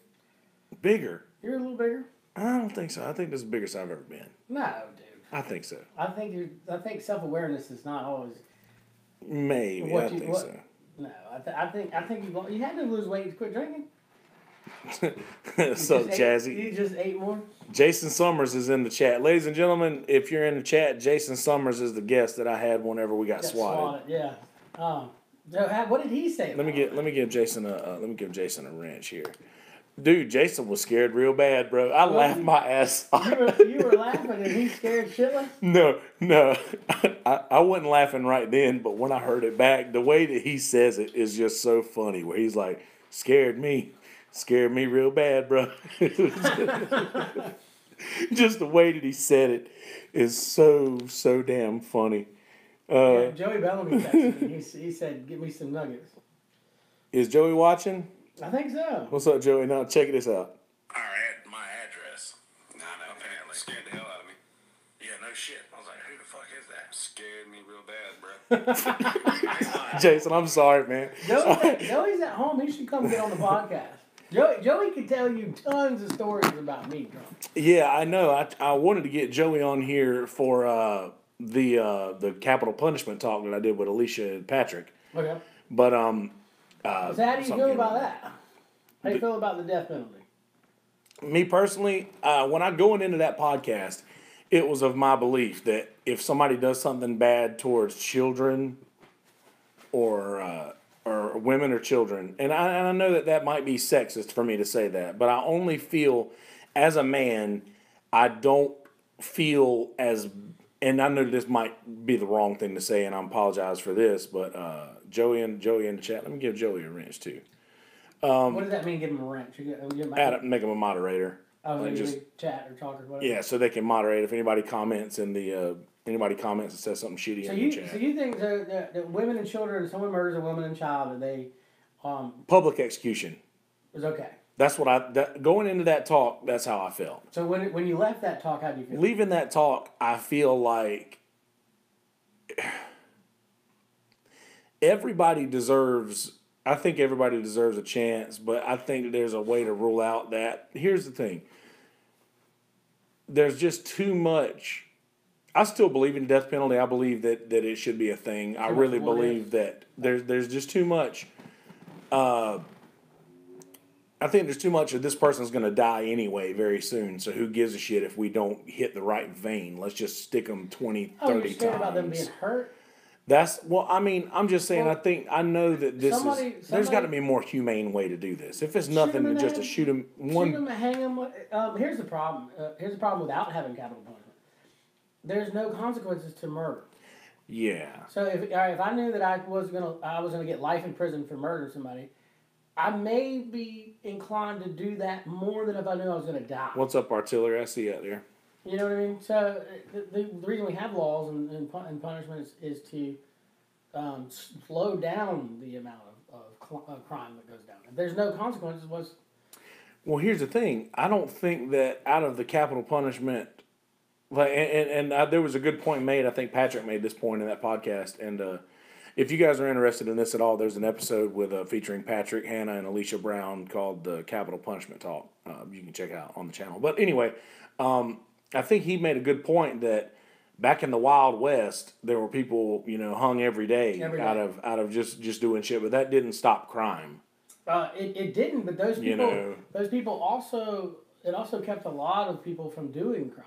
Bigger. You're a little bigger. I don't think so. I think this is the biggest I've ever been. No, dude. I think so. I think self-awareness is not always. Maybe I think so. No, I think you had to lose weight to quit drinking. So Jazzy. You just ate more? Jason Summers is in the chat. Ladies and gentlemen, if you're in the chat, Jason Summers is the guest that I had whenever we got swatted. Yeah. What did he say? Let me give Jason a wrench here. Dude, Jason was scared real bad, bro. I laughed my ass off. You were laughing and he scared shitless? No. I wasn't laughing right then, but when I heard it back, the way that he says it is just so funny. Where he's like, scared me real bad, bro. Just the way that he said it is so damn funny. Yeah, Joey Bellamy texted me. He said, "Give me some nuggets." Is Joey watching? I think so. What's up, Joey? Now check this out. My address. I know, apparently. Scared the hell out of me. Yeah, no shit. I was like, who the fuck is that? Scared me real bad, bro. Jason, I'm sorry, man. Joey's at home. He should come get on the podcast. Joey could tell you tons of stories about me, drunk. Yeah, I know. I wanted to get Joey on here for the capital punishment talk that I did with Alicia and Patrick. Okay. But So how do you feel about that? How do you feel about the death penalty? Me personally, when I going into that podcast, it was of my belief that if somebody does something bad towards children or women or children, and I know that might be sexist for me to say that, but I only feel as a man, I don't feel as, and I know this might be the wrong thing to say, and I apologize for this, but Joey in the chat, let me give Joey a wrench too. What does that mean? Give him a wrench? Make him a moderator. Oh, Like just chat or talk or whatever. Yeah, so they can moderate if anybody comments and and says something shitty in the chat. So you think that women and children, someone murders a woman and child, that they Public execution. is okay. That's what going into that talk. That's how I felt. So when you left that talk, how do you feel? Leaving that talk, I feel like everybody deserves. I think everybody deserves a chance, but I think there's a way to rule out that. Here's the thing. There's just too much. I still believe in the death penalty. I believe that it should be a thing. I really believe that there's just too much. I think there's too much of this person's going to die anyway very soon. So who gives a shit if we don't hit the right vein? Let's just stick them 20, 30 you're times. scared about them being hurt? I'm just saying, Well, I know that there's got to somebody- be a more humane way to do this. If it's nothing Shoot 'em than in just the to head. shoot him Shoot them, hang them. Here's the problem. Here's the problem without having capital punishment. There's no consequences to murder. Yeah. So if I knew that I was gonna get life in prison for murdering somebody, I may be inclined to do that more than if I knew I was gonna die. What's up, artillery? I see you out there. You know what I mean? So the reason we have laws and punishments is to slow down the amount of crime that goes down. If there's no consequences, Well, here's the thing. I don't think that out of the capital punishment, there was a good point made. I think Patrick made this point in that podcast. And if you guys are interested in this at all, there's an episode with featuring Patrick, Hannah, and Alicia Brown called the Capital Punishment Talk. You can check out on the channel. But anyway, I think he made a good point that back in the Wild West, there were people hung every day. out of just doing shit, but that didn't stop crime. it didn't. But those people also kept a lot of people from doing crime.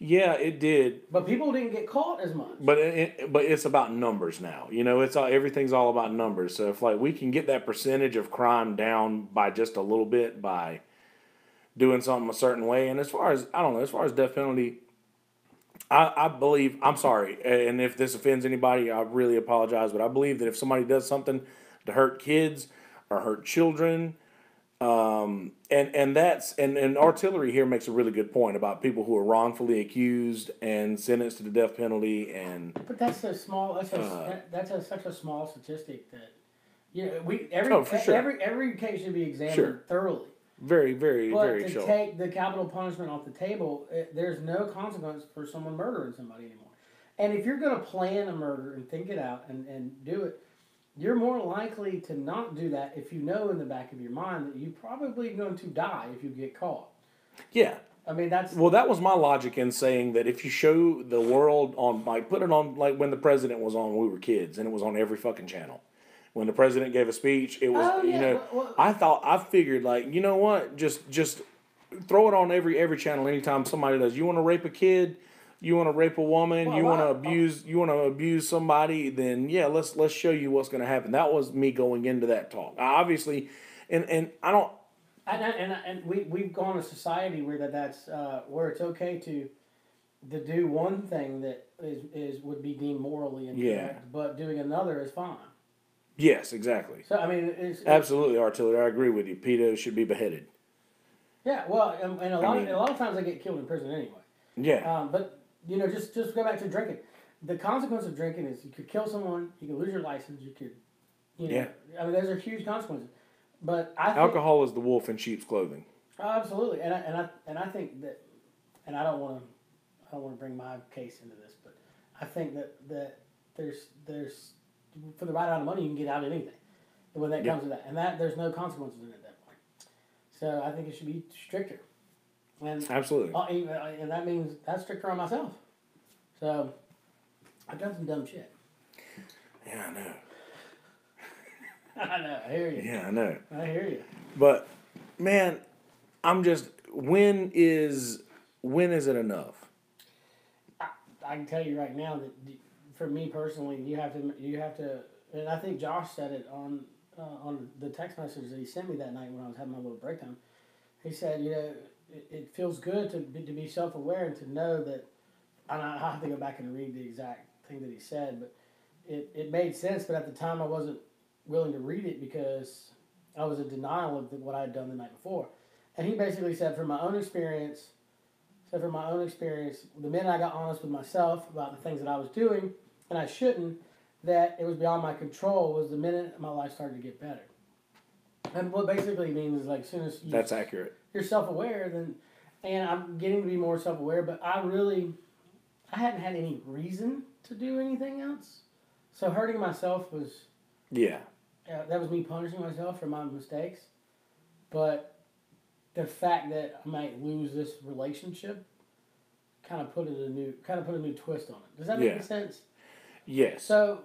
Yeah, it did. But people didn't get caught as much. But it's about numbers now. Everything's all about numbers. So if we can get that percentage of crime down by just a little bit by doing something a certain way, and as far as death penalty, I believe, I'm sorry, and if this offends anybody, I really apologize, but I believe that if somebody does something to hurt kids or hurt children, and artillery here makes a really good point about people who are wrongfully accused and sentenced to the death penalty, But that's so small. That's such a small statistic that for sure. every case should be examined Sure. thoroughly. very, very, But very to short. take the capital punishment off the table, there's no consequence for someone murdering somebody anymore. And if you're going to plan a murder and think it out and do it, you're more likely to not do that if you know in the back of your mind that you're probably going to die if you get caught. Yeah. I mean, that was my logic in saying that if you show the world on, put it on, when the president was on when we were kids, and it was on every fucking channel. When the president gave a speech, it was, I figured, you know what, just throw it on every channel anytime somebody does. You want to rape a kid, you want to rape a woman, you want to abuse somebody, then yeah, let's show you what's going to happen. That was me going into that talk. Obviously, and I don't, And we've gone a society where that's where it's okay to do one thing that would be deemed morally incorrect, but doing another is fine. Yes, exactly. So I mean, Absolutely, Artillery. I agree with you. Pedos should be beheaded. yeah. Well, and a lot of times they get killed in prison anyway. Yeah. But just go back to drinking. The consequence of drinking is you could kill someone, you could lose your license, you could, Yeah. I mean, those are huge consequences. But I think, Alcohol is the wolf in sheep's clothing. absolutely, and I think that, and I don't want to bring my case into this, but I think that there's for the right amount of money you can get out of anything when that comes to that, and that there's no consequences in it at that point. So I think it should be stricter. And Absolutely. and that means that's stricter on myself. So I've done some dumb shit. Yeah, I know. I know. I hear you. Yeah, I know. I hear you. But man, I'm just when is it enough? I can tell you right now that for me personally, you have to, and I think Josh said it on the text message that he sent me that night when I was having my little breakdown. He said, it feels good to be self-aware and to know that. And I have to go back and read the exact thing that he said, but it made sense. But at the time, I wasn't willing to read it because I was in denial of what I had done the night before. And he basically said, from my own experience, the minute I got honest with myself about the things that I was doing and I shouldn't, that it was beyond my control, was the minute my life started to get better. And what basically means is, like, as soon as That's accurate. You're self-aware, then, and I'm getting to be more self-aware, but I hadn't had any reason to do anything else. So hurting myself was, that was me punishing myself for my mistakes. But the fact that I might lose this relationship kind of put a new twist on it. Does that make any sense? Yes. So,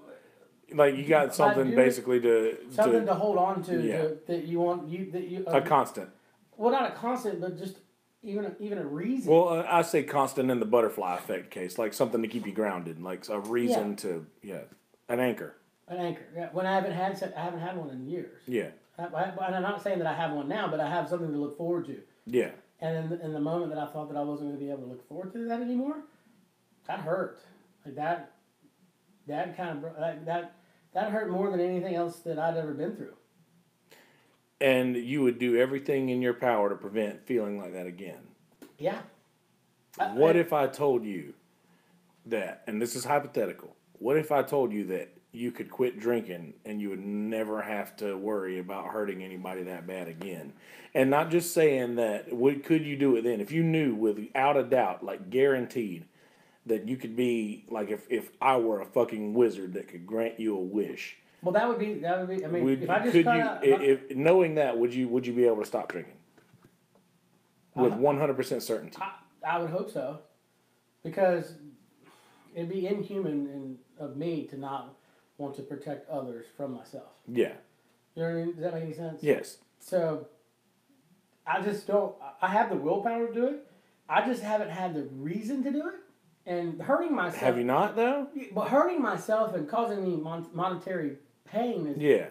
like, you got something basically to hold on to, that you want a constant. Well, not a constant, but just even a reason. Well, I say constant in the butterfly effect case, like something to keep you grounded, like a reason to an anchor. An anchor. Yeah. When I haven't had one in years. Yeah. And I'm not saying that I have one now, but I have something to look forward to. Yeah. And in the moment that I thought that I wasn't going to be able to look forward to that anymore, that hurt. Like that kind of that hurt more than anything else that I'd ever been through. And you would do everything in your power to prevent feeling like that again. Yeah. What if I told you that, and this is hypothetical, what if I told you that you could quit drinking and you would never have to worry about hurting anybody that bad again? And not just saying that, could you do it then? If you knew without a doubt, like guaranteed, that you could be, like if I were a fucking wizard that could grant you a wish. Well, that would be. I mean, if I just knowing that, would you be able to stop drinking with 100% certainty? I would hope so, because it'd be inhuman of me to not want to protect others from myself. Yeah. You know what I mean? Does that make any sense? Yes. So, I just don't. I have the willpower to do it. I just haven't had the reason to do it, and hurting myself. Have you not though? But hurting myself and causing me monetary pain is.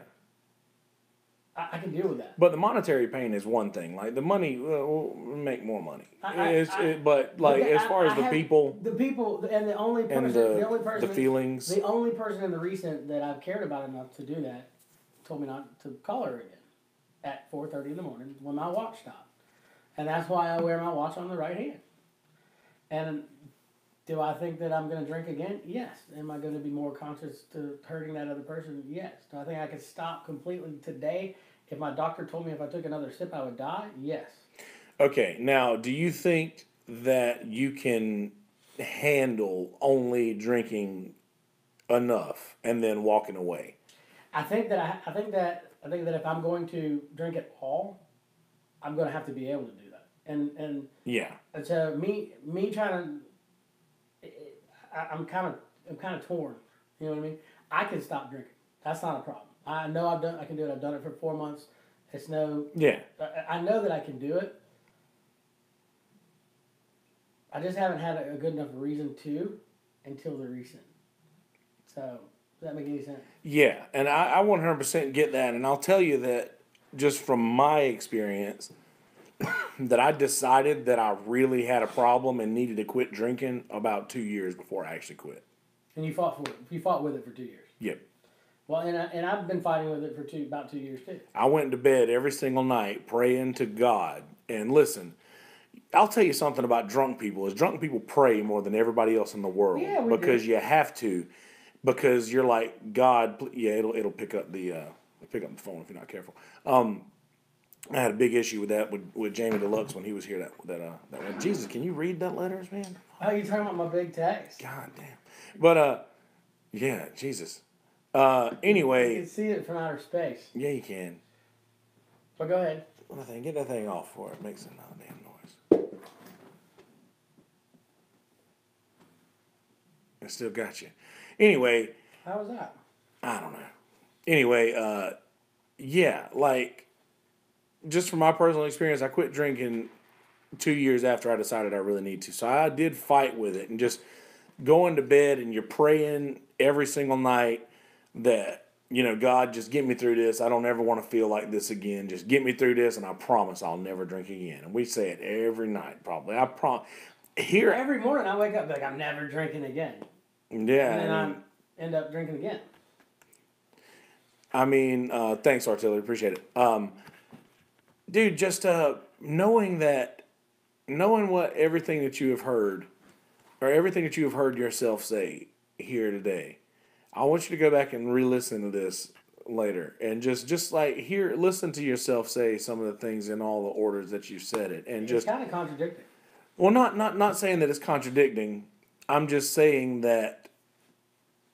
I can deal with that. But the monetary pain is one thing. Like the money, we'll make more money. As far as the people, and the only person, the feelings, the only person in the recent that I've cared about enough to do that, told me not to call her again at 4:30 in the morning when my watch stopped, and that's why I wear my watch on the right hand. And do I think that I'm going to drink again? Yes. Am I going to be more conscious to hurting that other person? Yes. Do I think I could stop completely today? If my doctor told me if I took another sip I would die? Yes. Okay. Now, do you think that you can handle only drinking enough and then walking away? I think that if I'm going to drink at all, I'm going to have to be able to do that. And so me trying to. I'm kind of torn. You know what I mean? I can stop drinking. That's not a problem. I know I can do it. I've done it for 4 months. It's no. Yeah. I know that I can do it. I just haven't had a good enough reason to until the recent. So, does that make any sense? Yeah, and I 100% get that, and I'll tell you that just from my experience, that I decided that I really had a problem and needed to quit drinking about 2 years before I actually quit. And you fought for it. You fought with it for 2 years. Yep. Well, and I've been fighting with it for about 2 years too. I went to bed every single night praying to God. And listen, I'll tell you something about drunk people is drunk people pray more than everybody else in the world. Yeah, we because do. you have to. Because you're like, God, yeah, it'll pick up the phone if you're not careful. I had a big issue with that with Jamie Deluxe when he was here that one. Jesus, can you read that letters, man? Oh, you talking about my big text? God damn. But yeah, Jesus. You Anyway, can see it from outer space. yeah, you can. But go ahead. Get that thing off for it. Makes a damn noise. I still got you. Anyway, How was that? I don't know. Anyway, yeah, like, just from my personal experience, I quit drinking 2 years after I decided I really need to. So I did fight with it and just going to bed and you're praying every single night that, God, just get me through this. I don't ever want to feel like this again. Just get me through this and I promise I'll never drink again. And we say it every night probably. Here, Every morning I wake up like I'm never drinking again. yeah. And then I end up drinking again. Thanks, Artillery. Appreciate it. Dude, just knowing what everything that you have heard, or everything that you have heard yourself say here today, I want you to go back and re-listen to this later, and just like listen to yourself say some of the things in all the orders that you said it, and It's just kind of contradicting. well, not saying that it's contradicting. I'm just saying that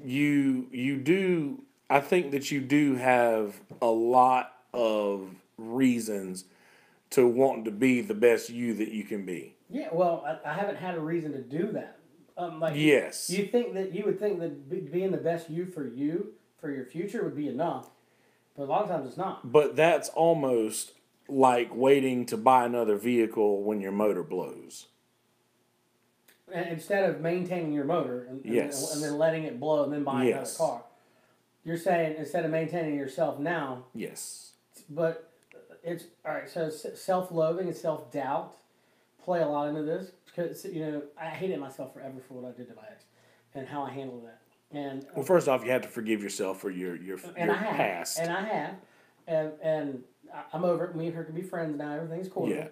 you do. I think that you do have a lot of reasons to want to be the best you that you can be. Yeah, well, I haven't had a reason to do that. Yes. You would think that being the best you for your future would be enough, but a lot of times it's not. But that's almost like waiting to buy another vehicle when your motor blows. And instead of maintaining your motor Yes. and then letting it blow and then buying Yes. another car, you're saying instead of maintaining yourself now, Yes. but it's all right. So self-loathing and self-doubt play a lot into this because I hated myself forever for what I did to my ex and how I handled that. And Well, first off, you have to forgive yourself for your I have, past. and I have, and I'm over it. Me and her can be friends now. Everything's cool. Yeah.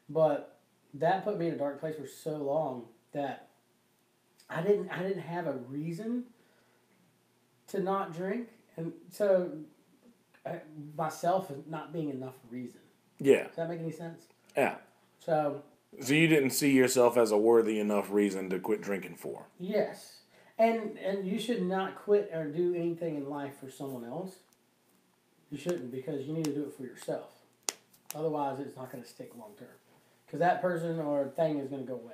But that put me in a dark place for so long that I didn't have a reason to not drink, and so myself not being enough reason. Yeah. Does that make any sense? Yeah. So So you didn't see yourself as a worthy enough reason to quit drinking for. yes, and you should not quit or do anything in life for someone else. You shouldn't, because you need to do it for yourself. Otherwise, it's not going to stick long term. Because that person or thing is going to go away.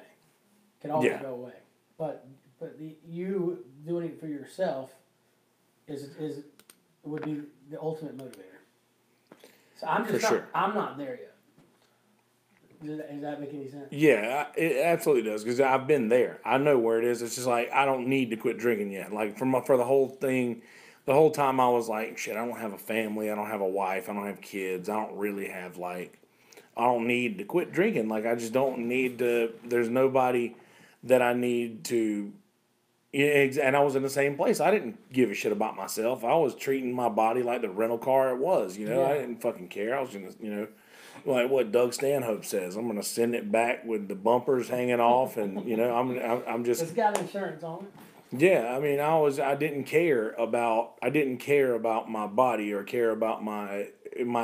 Can always Yeah. go away. But you doing it for yourself would be the ultimate motivator. So I'm just For sure. I'm not there yet. Does that make any sense? Yeah, it absolutely does, because I've been there. I know where it is. It's just like I don't need to quit drinking yet. Like for the whole thing, the whole time I was like, shit, I don't have a family, I don't have a wife, I don't have kids, I don't really have I don't need to quit drinking. Like I just don't need to. There's nobody that I need to. And I was in the same place. I didn't give a shit about myself. I was treating my body like the rental car it was. Yeah. I didn't fucking care. I was gonna, like what Doug Stanhope says. I'm gonna send it back with the bumpers hanging off, and I'm just. It's got insurance on it. Yeah, I didn't care about my body or care about my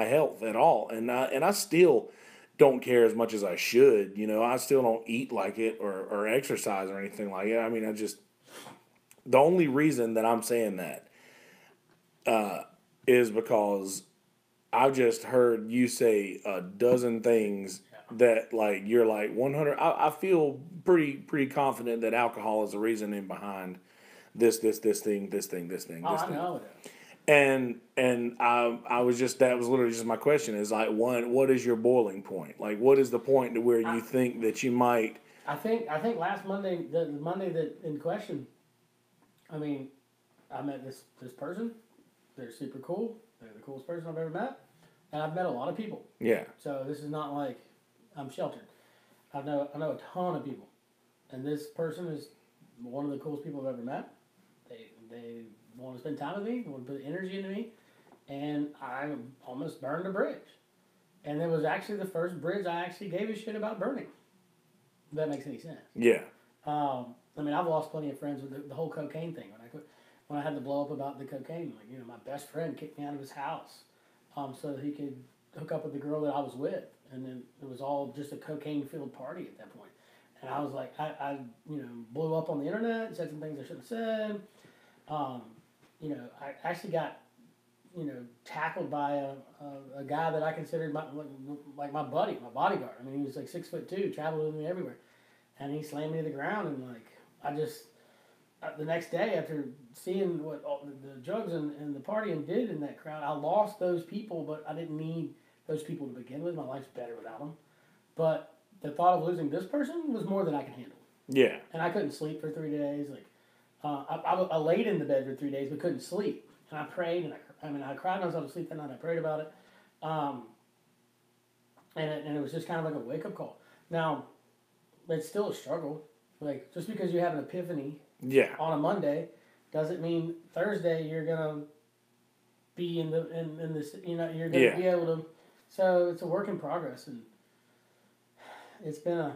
health at all, and I still don't care as much as I should. I still don't eat like it or exercise or anything like it. The only reason that I'm saying that is because I've just heard you say a dozen things that you're 100. I feel pretty confident that alcohol is the reasoning behind this thing. Oh, I know it. And I was just, that was literally just my question is what is your boiling point? Like, what is the point to where you think that you might? I think last Monday, the Monday that in question, I met this person. They're super cool. They're the coolest person I've ever met. and I've met a lot of people. Yeah. So this is not like I'm sheltered. I know a ton of people, and this person is one of the coolest people I've ever met. They want to spend time with me, want to put energy into me, and I almost burned a bridge. And it was actually the first bridge I actually gave a shit about burning. If that makes any sense. Yeah. I mean, I've lost plenty of friends with the whole cocaine thing. When I had to blow up about the cocaine, like, you know, my best friend kicked me out of his house, so that he could hook up with the girl that I was with, and then it was all just a cocaine-filled party at that point. And I was like, I you know, blew up on the internet, said some things I shouldn't have said. You know, I actually got, you know, tackled by a guy that I considered like my buddy, my bodyguard. I mean, he was like 6'2", traveled with me everywhere, and he slammed me to the ground, and like I just the next day after seeing what all the drugs and the partying did in that crowd, I lost those people, but I didn't need those people to begin with. My life's better without them. But the thought of losing this person was more than I could handle. Yeah. And I couldn't sleep for 3 days. Like I laid in the bed for 3 days, but couldn't sleep. And I prayed, and I cried myself to sleep that night. I prayed about it, and it was just kind of like a wake up call. Now, it's still a struggle. Like, just because you have an epiphany Yeah. on a Monday doesn't mean Thursday you're gonna be in this. You know, you're gonna be able to. So it's a work in progress, and it's been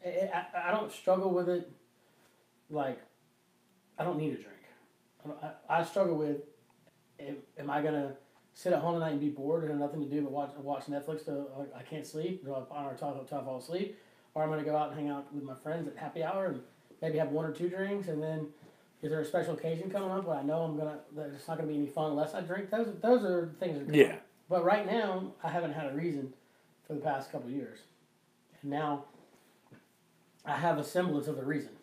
I don't struggle with it. Like, I don't need a drink. I struggle with, am I gonna sit at home tonight and be bored and have nothing to do but watch Netflix till I can't sleep or fall asleep, or I'm gonna go out and hang out with my friends at happy hour and maybe have 1 or 2 drinks, and then is there a special occasion coming up where I know that it's not gonna be any fun unless I drink? Those are things that Yeah. But right now I haven't had a reason for the past couple of years, and now I have a semblance of a reason.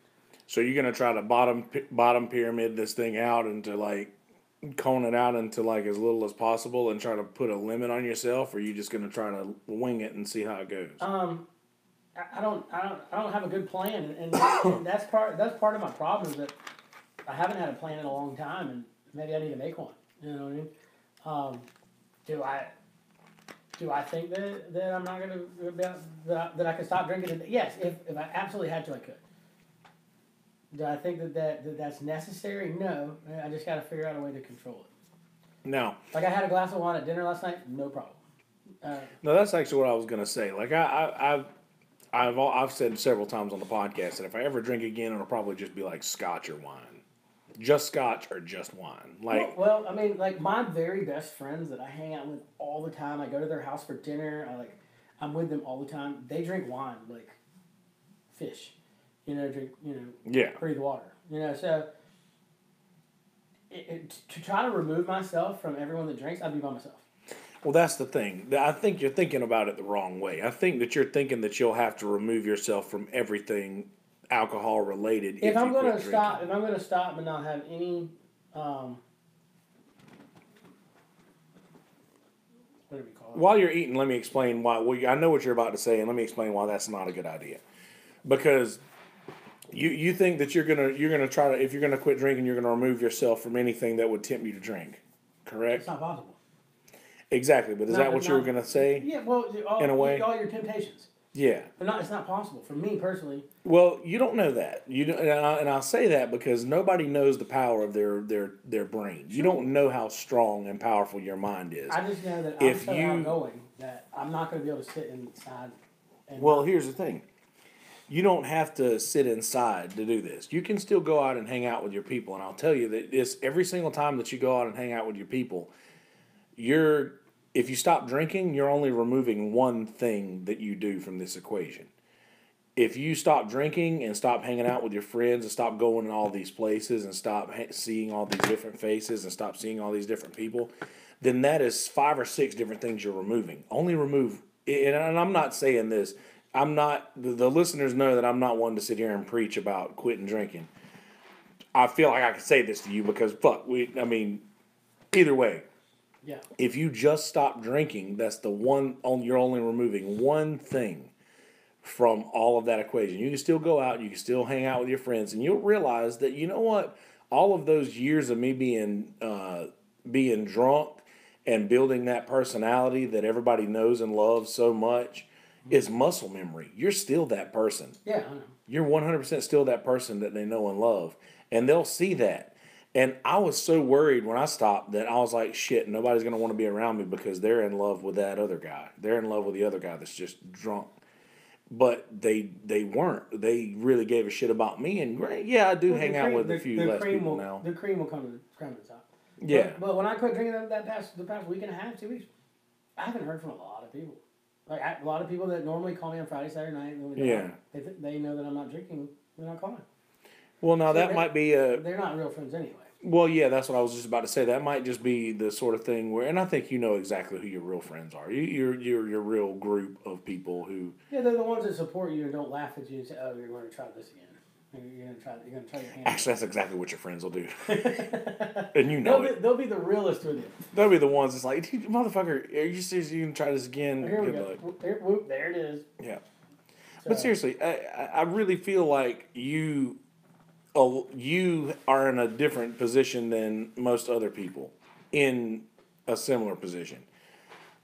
So you're gonna try to bottom pyramid this thing out into like cone it out into like as little as possible and try to put a limit on yourself, or are you just gonna try to wing it and see how it goes? I don't have a good plan, and that's part of my problem is that I haven't had a plan in a long time, and maybe I need to make one. You know what I mean? Do I think that I'm not gonna that I can stop drinking? Yes, if I absolutely had to, I could. Do I think that's necessary? No, I just got to figure out a way to control it. No. Like I had a glass of wine at dinner last night, no problem. No, that's actually what I was gonna say. Like I've said several times on the podcast that if I ever drink again, it'll probably just be like scotch or wine, just scotch or just wine. Like, well, I mean, like my very best friends that I hang out with all the time. I go to their house for dinner. I'm with them all the time. They drink wine like fish. You know, breathe water. You know, so to try to remove myself from everyone that drinks, I'd be by myself. well, that's the thing. I think you're thinking about it the wrong way. I think that you're thinking that you'll have to remove yourself from everything alcohol related. If I'm going to stop and not have any, what do we call it? While you're eating, let me explain why. Well, I know what you're about to say, and let me explain why that's not a good idea. Because you think that you're gonna try to, if you're gonna quit drinking, you're gonna remove yourself from anything that would tempt you to drink, correct? It's not possible. Exactly, but is that what you were gonna say? Yeah, well, in a way, all your temptations. Yeah. But it's not possible for me personally. Well, you don't know that. You don't, and I'll say that because nobody knows the power of their brain. You don't know how strong and powerful your mind is. I just know that I'm so outgoing that I'm not going to be able to sit inside. Well, here's the thing. You don't have to sit inside to do this. You can still go out and hang out with your people. And I'll tell you that every single time that you go out and hang out with your people, if you stop drinking, you're only removing one thing that you do from this equation. If you stop drinking and stop hanging out with your friends and stop going in all these places and stop seeing all these different faces and stop seeing all these different people, then that is 5 or 6 different things you're removing. Only remove, and I'm not saying this, I'm not, the listeners know that I'm not one to sit here and preach about quitting drinking. I feel like I can say this to you because either way. Yeah. If you just stop drinking, that's you're only removing one thing from all of that equation. You can still go out, you can still hang out with your friends, and you'll realize that, you know what, all of those years of me being drunk and building that personality that everybody knows and loves so much is muscle memory. You're still that person. Yeah, I know. You're 100% still that person that they know and love. And they'll see that. And I was so worried when I stopped that I was like, shit, nobody's going to want to be around me because they're in love with that other guy. They're in love with the other guy that's just drunk. But they weren't. They really gave a shit about me. And yeah, I do Well, hang out with a few less people now. The cream will come to the top. Yeah. But when I quit drinking the past week and a half, 2 weeks, I haven't heard from a lot of people. Like a lot of people that normally call me on Friday, Saturday night. Yeah. They know that I'm not drinking. They're not calling. Well, now So that might be a. They're not real friends anyway. Well, yeah, that's what I was just about to say. That might just be the sort of thing where, and I think you know exactly who your real friends are. You're your real group of people who. Yeah, they're the ones that support you and don't laugh at you and say, "Oh, you're going to try this again. You're going to try your hand." Actually, that's exactly what your friends will do, and you know it. They'll be the realest with you. They'll be the ones that's like, "Dude, motherfucker, are you serious? You gonna try this again?" Here we Good go. luck. Whoop, there it is. Yeah, So, but seriously, I really feel like you are in a different position than most other people in a similar position.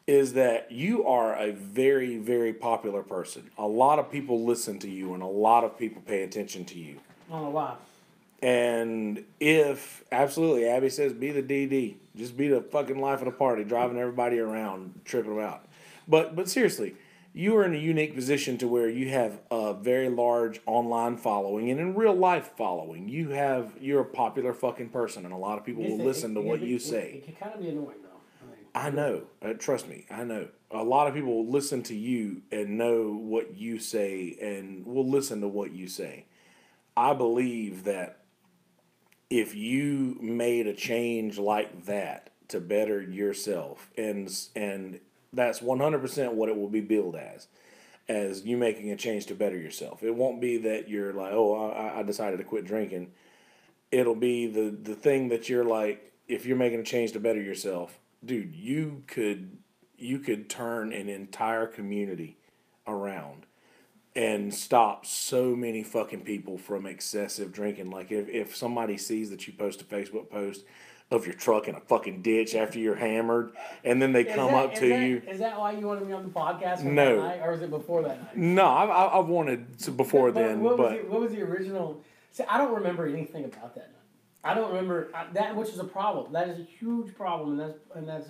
Is that you are a very, very popular person. A lot of people listen to you and a lot of people pay attention to you. I don't know why. And if, absolutely, Abby says, be the DD. Just be the fucking life of the party, driving everybody around, tripping them out. But seriously, you are in a unique position to where you have a very large online following and in real life following. You're a popular fucking person and a lot of people will listen to what you say. It can kind of be annoying though. I know. Trust me, I know. A lot of people will listen to you and know what you say and will listen to what you say. I believe that if you made a change like that to better yourself, and that's 100% what it will be billed as you making a change to better yourself. It won't be that you're like, oh, I decided to quit drinking. It'll be the thing that you're like, if you're making a change to better yourself, dude, you could turn an entire community around and stop so many fucking people from excessive drinking. Like if somebody sees that you post a Facebook post of your truck in a fucking ditch after you're hammered, and then they come up to you. Is that why you wanted me on the podcast? No. That night, or was it before that night? No, I've wanted to before then, what but was the original? See, I don't remember anything about that night. I don't remember that, which is a problem. That is a huge problem, and that's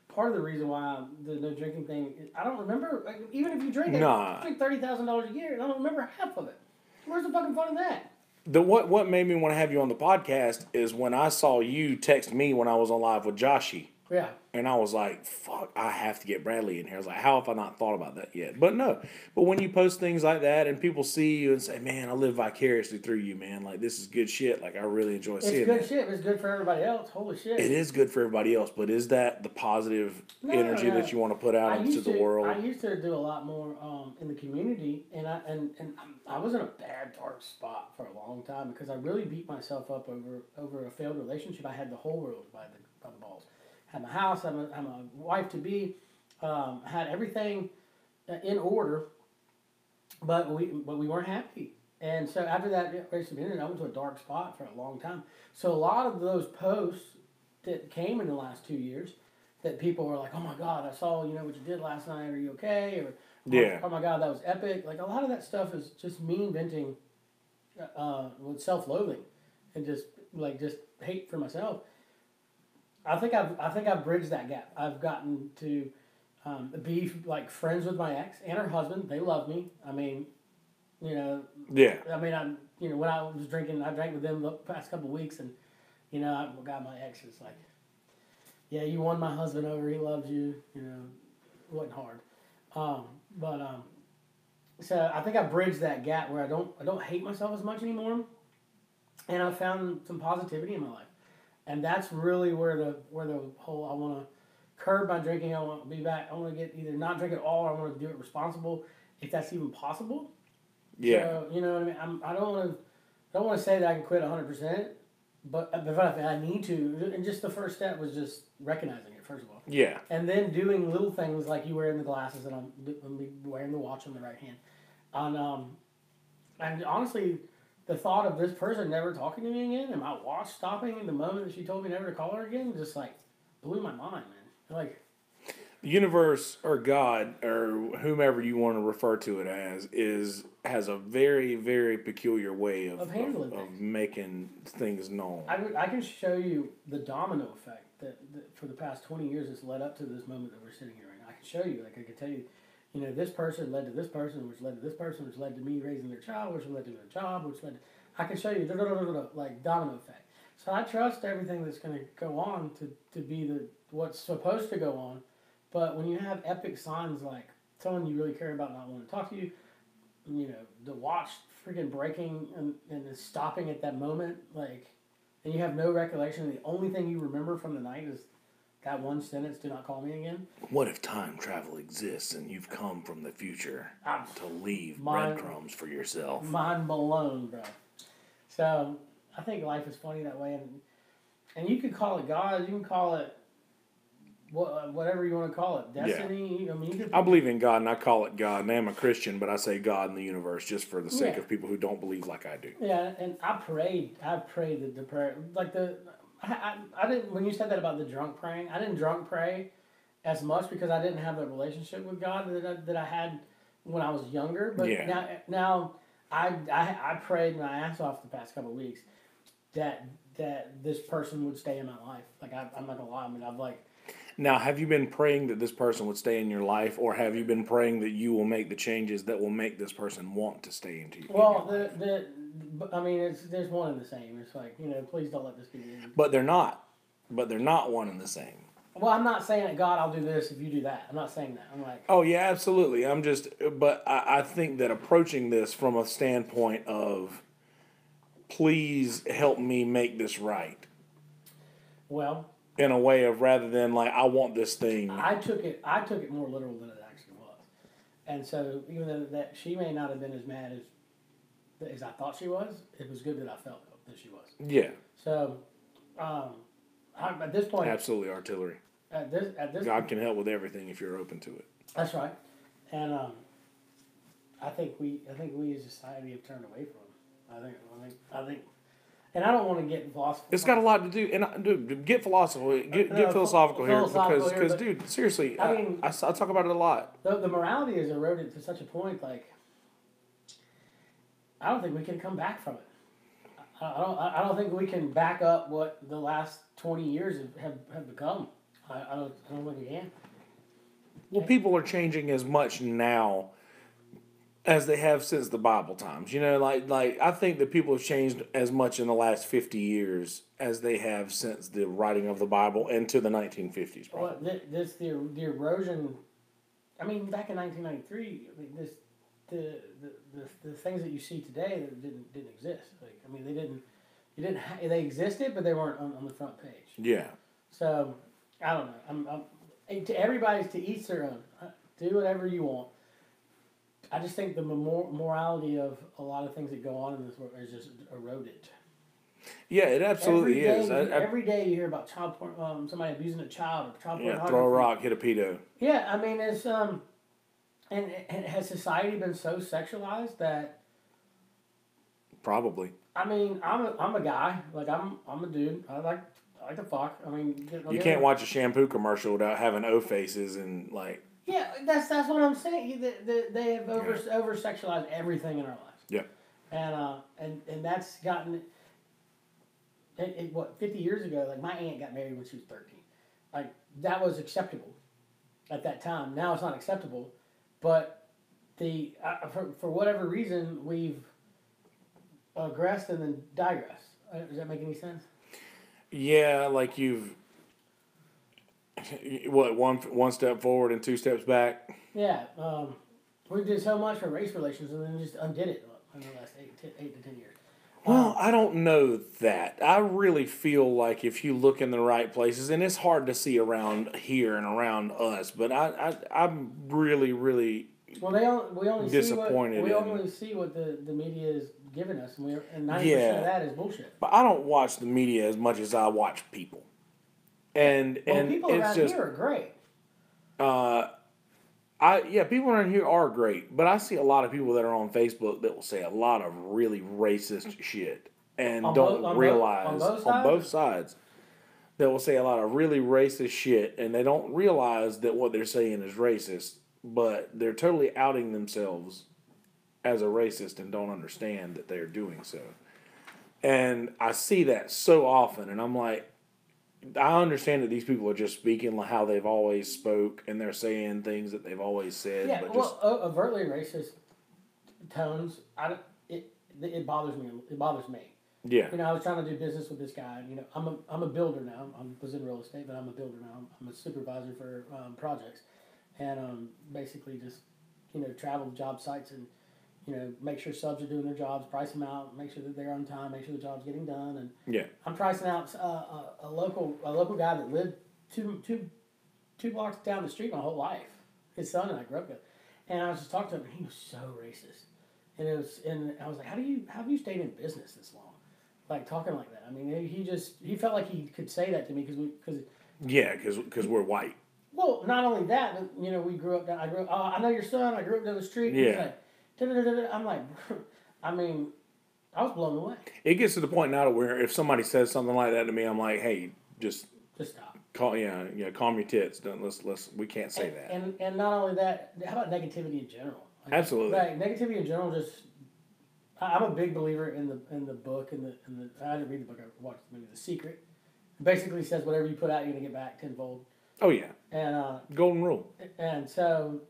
part of the reason why the no drinking thing. I don't remember. Like, even if you drink it, Nah. it's like $30,000 a year, and I don't remember half of it. Where's the fucking fun in that? what made me want to have you on the podcast is when I saw you text me when I was on live with Joshy. Yeah. And I was like, fuck, I have to get Bradley in here. I was like, how have I not thought about that yet? But no. But when you post things like that and people see you and say, man, I live vicariously through you, man. Like, this is good shit. Like, I really enjoy seeing It's good that. shit. It's good for everybody else. Holy shit. It is good for everybody else, but is that the positive energy that you want to put out into the world? I used to do a lot more in the community, and I was in a bad, dark spot for a long time because I really beat myself up over a failed relationship. I had the whole world by the balls. Had my house, had my wife to be, had everything in order, but we weren't happy. And so after that relationship ended, I went to a dark spot for a long time. So a lot of those posts that came in the last 2 years, that people were like, "Oh my God, I saw what you did last night. Are you okay?" Or Yeah. "Oh my God, that was epic." Like a lot of that stuff is just me venting with self-loathing and just hate for myself. I think I've bridged that gap. I've gotten to be like friends with my ex and her husband. They love me. I mean, Yeah. I mean, when I was drinking, I drank with them the past couple of weeks, and I got my ex is like, yeah, you won my husband over. He loves you. It wasn't hard, so I think I bridged that gap where I don't hate myself as much anymore, and I found some positivity in my life. And that's really where the whole I want to curb my drinking. I want to be back. I want to get either not drink at all, or I want to do it responsible, if that's even possible. Yeah. So, you know what I mean? I don't want to say that I can quit 100%, but if I need to, and just the first step was just recognizing it first of all. Yeah. And then doing little things like you wearing the glasses and I'm wearing the watch on the right hand, and honestly. The thought of this person never talking to me again and my watch stopping the moment that she told me never to call her again just like blew my mind, man. Like, The universe or God or whomever you want to refer to it as has a very, very peculiar way Of handling of things. making things known. I can show you the domino effect that for the past 20 years has led up to this moment that we're sitting here right now. I can show you, like I can tell you, this person led to this person, which led to this person, which led to me raising their child, which led to their job, which led to, I can show you, like domino effect. So I trust everything that's going to go on to be what's supposed to go on. But when you have epic signs like someone you really care about not wanting to talk to you, the watch freaking breaking and stopping at that moment, like, and you have no recollection, and the only thing you remember from the night is that one sentence, "Do not call me again." What if time travel exists and you've come from the future I'm to leave Mind- breadcrumbs for yourself? mind blown, bro. So I think life is funny that way, and you could call it God, you can call it whatever you want to call it, destiny. I mean, you could. I believe in God and I call it God, and I'm a Christian, but I say God in the universe just for the sake Yeah. of people who don't believe like I do. Yeah, and I prayed the prayer, like I didn't, when you said that about the drunk praying, I didn't drunk pray as much because I didn't have the relationship with God that I had when I was younger. But Yeah. now I prayed my ass off the past couple of weeks that this person would stay in my life. Like I'm not gonna lie, I mean I've like. Now, have you been praying that this person would stay in your life, or have you been praying that you will make the changes that will make this person want to stay into you? Well, I mean, there's one and the same. It's like, please don't let this be the end. But they're not. But they're not one and the same. Well, I'm not saying that God, I'll do this if you do that. I'm not saying that. I'm like, Oh yeah, absolutely. But I think that approaching this from a standpoint of, please help me make this right, well, in a way of rather than like I want this thing. I took it more literal than it actually was, and so even though that she may not have been as mad as I thought she was, it was good that I felt that she was. Yeah, So, at this point, absolutely artillery. at this, God can help with everything if you're open to it. that's right, and I think we as a society have turned away from him. I think, and I don't want to get philosophical. It's got a lot to do, and dude, get philosophical, get philosophical here, because dude, seriously, I mean, I talk about it a lot. the morality is eroded to such a point, like, I don't think we can come back from it. I don't think we can back up what the last 20 years have become. I don't think we can. Well, people are changing as much now as they have since the Bible times. Like I think that people have changed as much in the last 50 years as they have since the writing of the Bible and to the 1950s. Probably. Well, the erosion. I mean, back in 1993, I mean, the things that you see today that didn't exist. Like, I mean, they existed, but they weren't on the front page. Yeah. So I don't know. To everybody's to each their own. Do whatever you want. I just think the morality of a lot of things that go on in this world is just eroded. Yeah, it absolutely is. Every day you hear about child porn, somebody abusing a child or child pornography. Throw a rock, hit a pedo. Yeah, I mean it's and has society been so sexualized that? Probably. I mean, I'm a guy, like I'm a dude. I like to fuck. I mean, You can't watch a shampoo commercial without having O faces and like. Yeah, that's what I'm saying. They have over sexualized everything in our lives. Yeah. And that's gotten. What 50 years ago? Like my aunt got married when she was 13. Like that was acceptable at that time. Now it's not acceptable, but for whatever reason we've aggressed and then digressed. Does that make any sense? Yeah, like you've. What, one step forward and two steps back? Yeah, we did so much for race relations and then just undid it in the last 8 to 10 years. Well, I don't know that. I really feel like if you look in the right places, and it's hard to see around here and around us, but I'm really, really we only disappointed. Only see what the media is giving us, and 90% Yeah. of that is bullshit. But I don't watch the media as much as I watch people. And people it's around just here are great. people around here are great, but I see a lot of people that are on Facebook that will say a lot of really racist shit and On don't both- realize on both on both sides that will say a lot of really racist shit, and they don't realize that what they're saying is racist, but they're totally outing themselves as a racist and don't understand that they're doing so. And I see that so often, and I'm like, I understand that these people are just speaking like how they've always spoke, and they're saying things that they've always said. Yeah, but well, overtly racist tones. It bothers me. It bothers me. yeah, You know, I was trying to do business with this guy. And, you know, I'm a builder now. I was in real estate, but I'm a builder now. I'm a supervisor for projects, and basically just travel to job sites and make sure subs are doing their jobs, price them out, make sure that they're on time, make sure the job's getting done, and yeah, I'm pricing out a local guy that lived two blocks down the street my whole life. His son and I grew up with, and I was just talking to him, and he was so racist, and I was like, how have you stayed in business this long, like talking like that? I mean, he felt like he could say that to me because yeah, because we're white. well, not only that, but we grew up. I know your son. I grew up down the street. Yeah. He's like, da-da-da-da-da. I'm like, I mean, I was blown away. It gets to the point now to where if somebody says something like that to me, I'm like, hey, just stop. calm your tits. Don't we can't say that. And not only that, how about negativity in general? Like, Absolutely. Like negativity in general. I'm a big believer in the book and the I didn't read the book. I watched the movie The Secret. It basically says whatever you put out, you're gonna get back tenfold. Oh yeah. And Golden rule. and so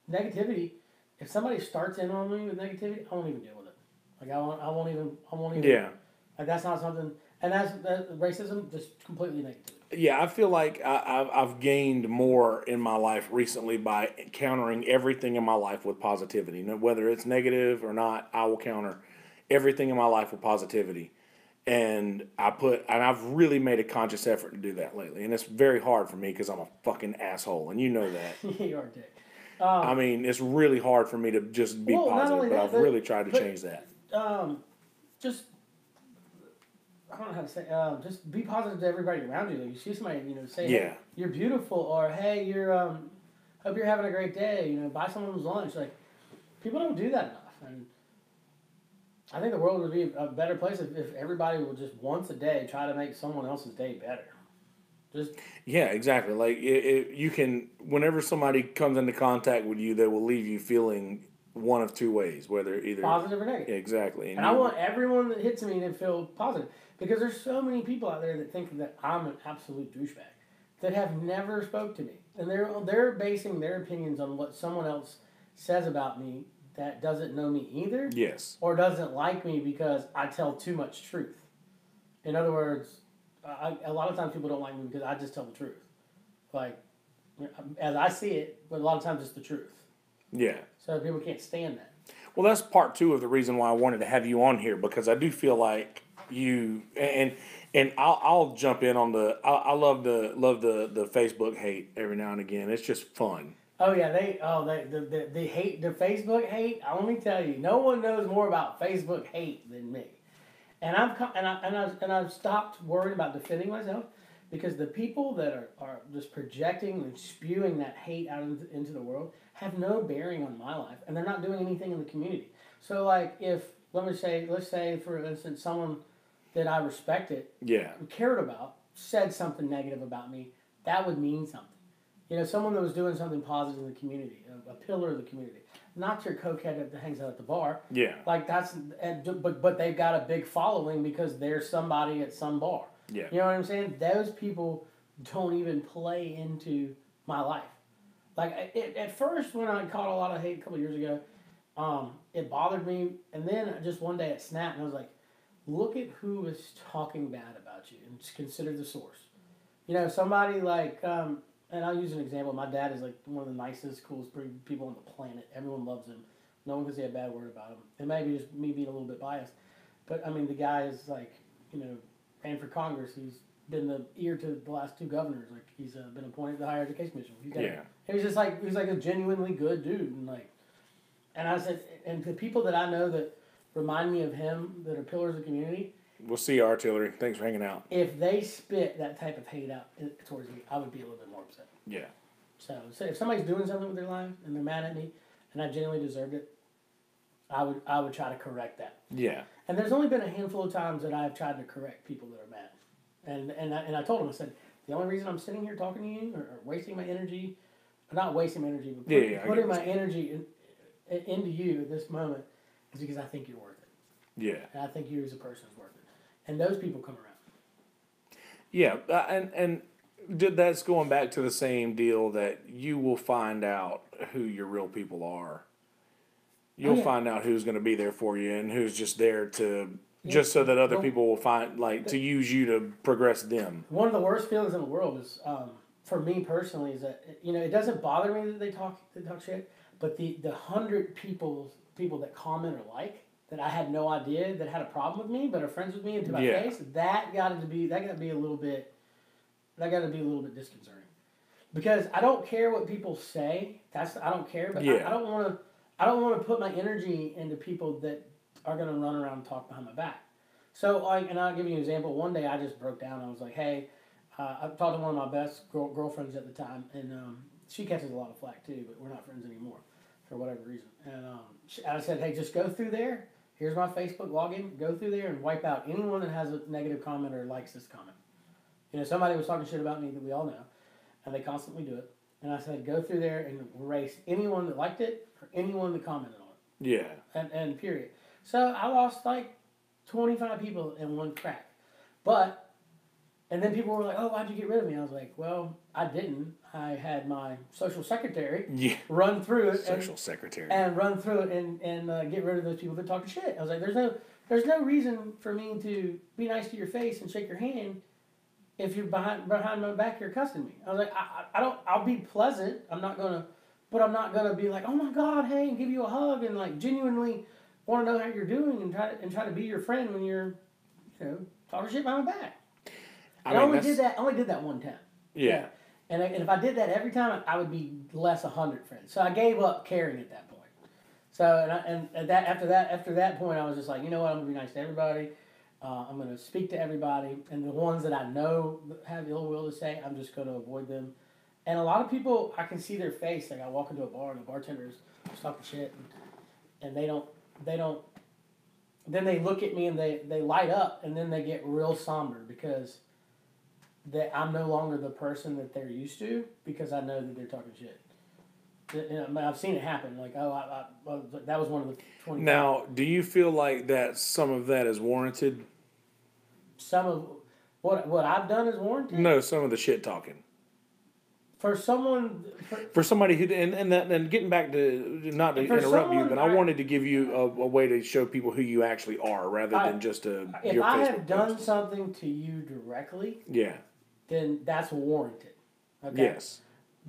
negativity. If somebody starts in on me with negativity, I won't even deal with it. Like I won't even. Yeah. Like that's not something, and that's racism, just completely negative. Yeah, I feel like I've gained more in my life recently by countering everything in my life with positivity. Whether it's negative or not, I will counter everything in my life with positivity. And I've really made a conscious effort to do that lately. And it's very hard for me because I'm a fucking asshole, and you know that. You are a dick. I mean, it's really hard for me to just be positive, but I've really tried to change that. Just I don't know how to say. Just be positive to everybody around you. Like you see somebody, say, Yeah. hey, you're beautiful, or hey, you're hope you're having a great day. Buy someone's lunch. Like people don't do that enough, and I think the world would be a better place if everybody would just once a day try to make someone else's day better. Just Yeah, exactly. Like you can, whenever somebody comes into contact with you, they will leave you feeling one of two ways, whether either positive or negative. Exactly. And I want everyone that hits me to feel positive because there's so many people out there that think that I'm an absolute douchebag that have never spoke to me, and they're basing their opinions on what someone else says about me that doesn't know me either. Yes. Or doesn't like me because I tell too much truth. In other words, a lot of times people don't like me because I just tell the truth. Like, as I see it, but a lot of times it's the truth. Yeah. So people can't stand that. Well, that's part two of the reason why I wanted to have you on here, because I do feel like you and I'll jump in on I love the Facebook hate every now and again. It's just fun. Oh yeah, the hate, the Facebook hate. I let me tell you, no one knows more about Facebook hate than me. And I've stopped worrying about defending myself because the people that are just projecting and spewing that hate out into the world have no bearing on my life, and they're not doing anything in the community. So like let's say for instance someone that I respected, cared about, said something negative about me, that would mean something. Someone that was doing something positive in the community, a pillar of the community. Not your cokehead that hangs out at the bar. Yeah. Like but they've got a big following because they're somebody at some bar. Yeah. You know what I'm saying? Those people don't even play into my life. Like at first when I caught a lot of hate a couple years ago, it bothered me, and then just one day it snapped, and I was like, look at who is talking bad about you, and consider the source. Somebody like. And I'll use an example. My dad is like one of the nicest, coolest people on the planet. Everyone loves him. No one can say a bad word about him. It may be just me being a little bit biased. But, I mean, the guy is like, ran for Congress. He's been the ear to the last two governors. Like, he's been appointed to the Higher Education Commission. He was just like, he was like a genuinely good dude. And I said, and the people that I know that remind me of him, that are pillars of the community. We'll see you, Artillery. Thanks for hanging out. If they spit that type of hate out towards me, I would be a little bit more upset. Yeah. So if somebody's doing something with their life and they're mad at me and I genuinely deserved it, I would try to correct that. Yeah. And there's only been a handful of times that I've tried to correct people that are mad. And I told him, I said, the only reason I'm sitting here talking to you or wasting my energy, not wasting my energy, but putting my energy into you at this moment is because I think you're worth it. Yeah. And I think you as a person is worth it. And those people come around. Yeah, and that's going back to the same deal that you will find out who your real people are. You'll find out who's going to be there for you and who's just there to just so that other people will find to use you to progress them. One of the worst feelings in the world is, for me personally, is that it doesn't bother me that they talk shit, but the 100 people that comment or like that I had no idea that had a problem with me but are friends with me and to my face, that got to be a little bit disconcerting. Because I don't care what people say. I don't care, but I don't want to put my energy into people that are going to run around and talk behind my back. So, and I'll give you an example. One day I just broke down. I was like, hey, I talked to one of my best girlfriends at the time, and she catches a lot of flack too, but we're not friends anymore for whatever reason. And I said, hey, just go through there. Here's my Facebook login. Go through there and wipe out anyone that has a negative comment or likes this comment. Somebody was talking shit about me that we all know, and they constantly do it. And I said, go through there and erase anyone that liked it or anyone that commented on it. Yeah. And period. So I lost like 25 people in one crack. And then people were like, oh, why'd you get rid of me? I was like, well, I didn't. I had my social secretary run through it. And run through it and get rid of those people that talk shit. I was like, there's no reason for me to be nice to your face and shake your hand if you're behind my back, you're cussing me. I was like, I'll be pleasant. I'm not gonna be like, oh my God, hey, and give you a hug and like genuinely want to know how you're doing and try to be your friend when you're, talking shit behind my back. I only did that one time. Yeah. And if I did that every time, I would be less 100 friends. So I gave up caring at that point. So after that point, I was just like, you know what, I'm gonna be nice to everybody. I'm going to speak to everybody, and the ones that I know have ill will to say, I'm just going to avoid them. And a lot of people, I can see their face. Like I walk into a bar and the bartender's talking shit, and they don't. Then they look at me and they light up, and then they get real somber because I'm no longer the person that they're used to because I know that they're talking shit. I've seen it happen. Like, that was one of the 20. Now, do you feel like that some of that is warranted? Some of what I've done is warranted? No, some of the shit talking. For somebody who and getting back to not to interrupt you, but I wanted to give you a way to show people who you actually are rather than just if your I Facebook have done post. something to you directly, then that's warranted. Okay? Yes.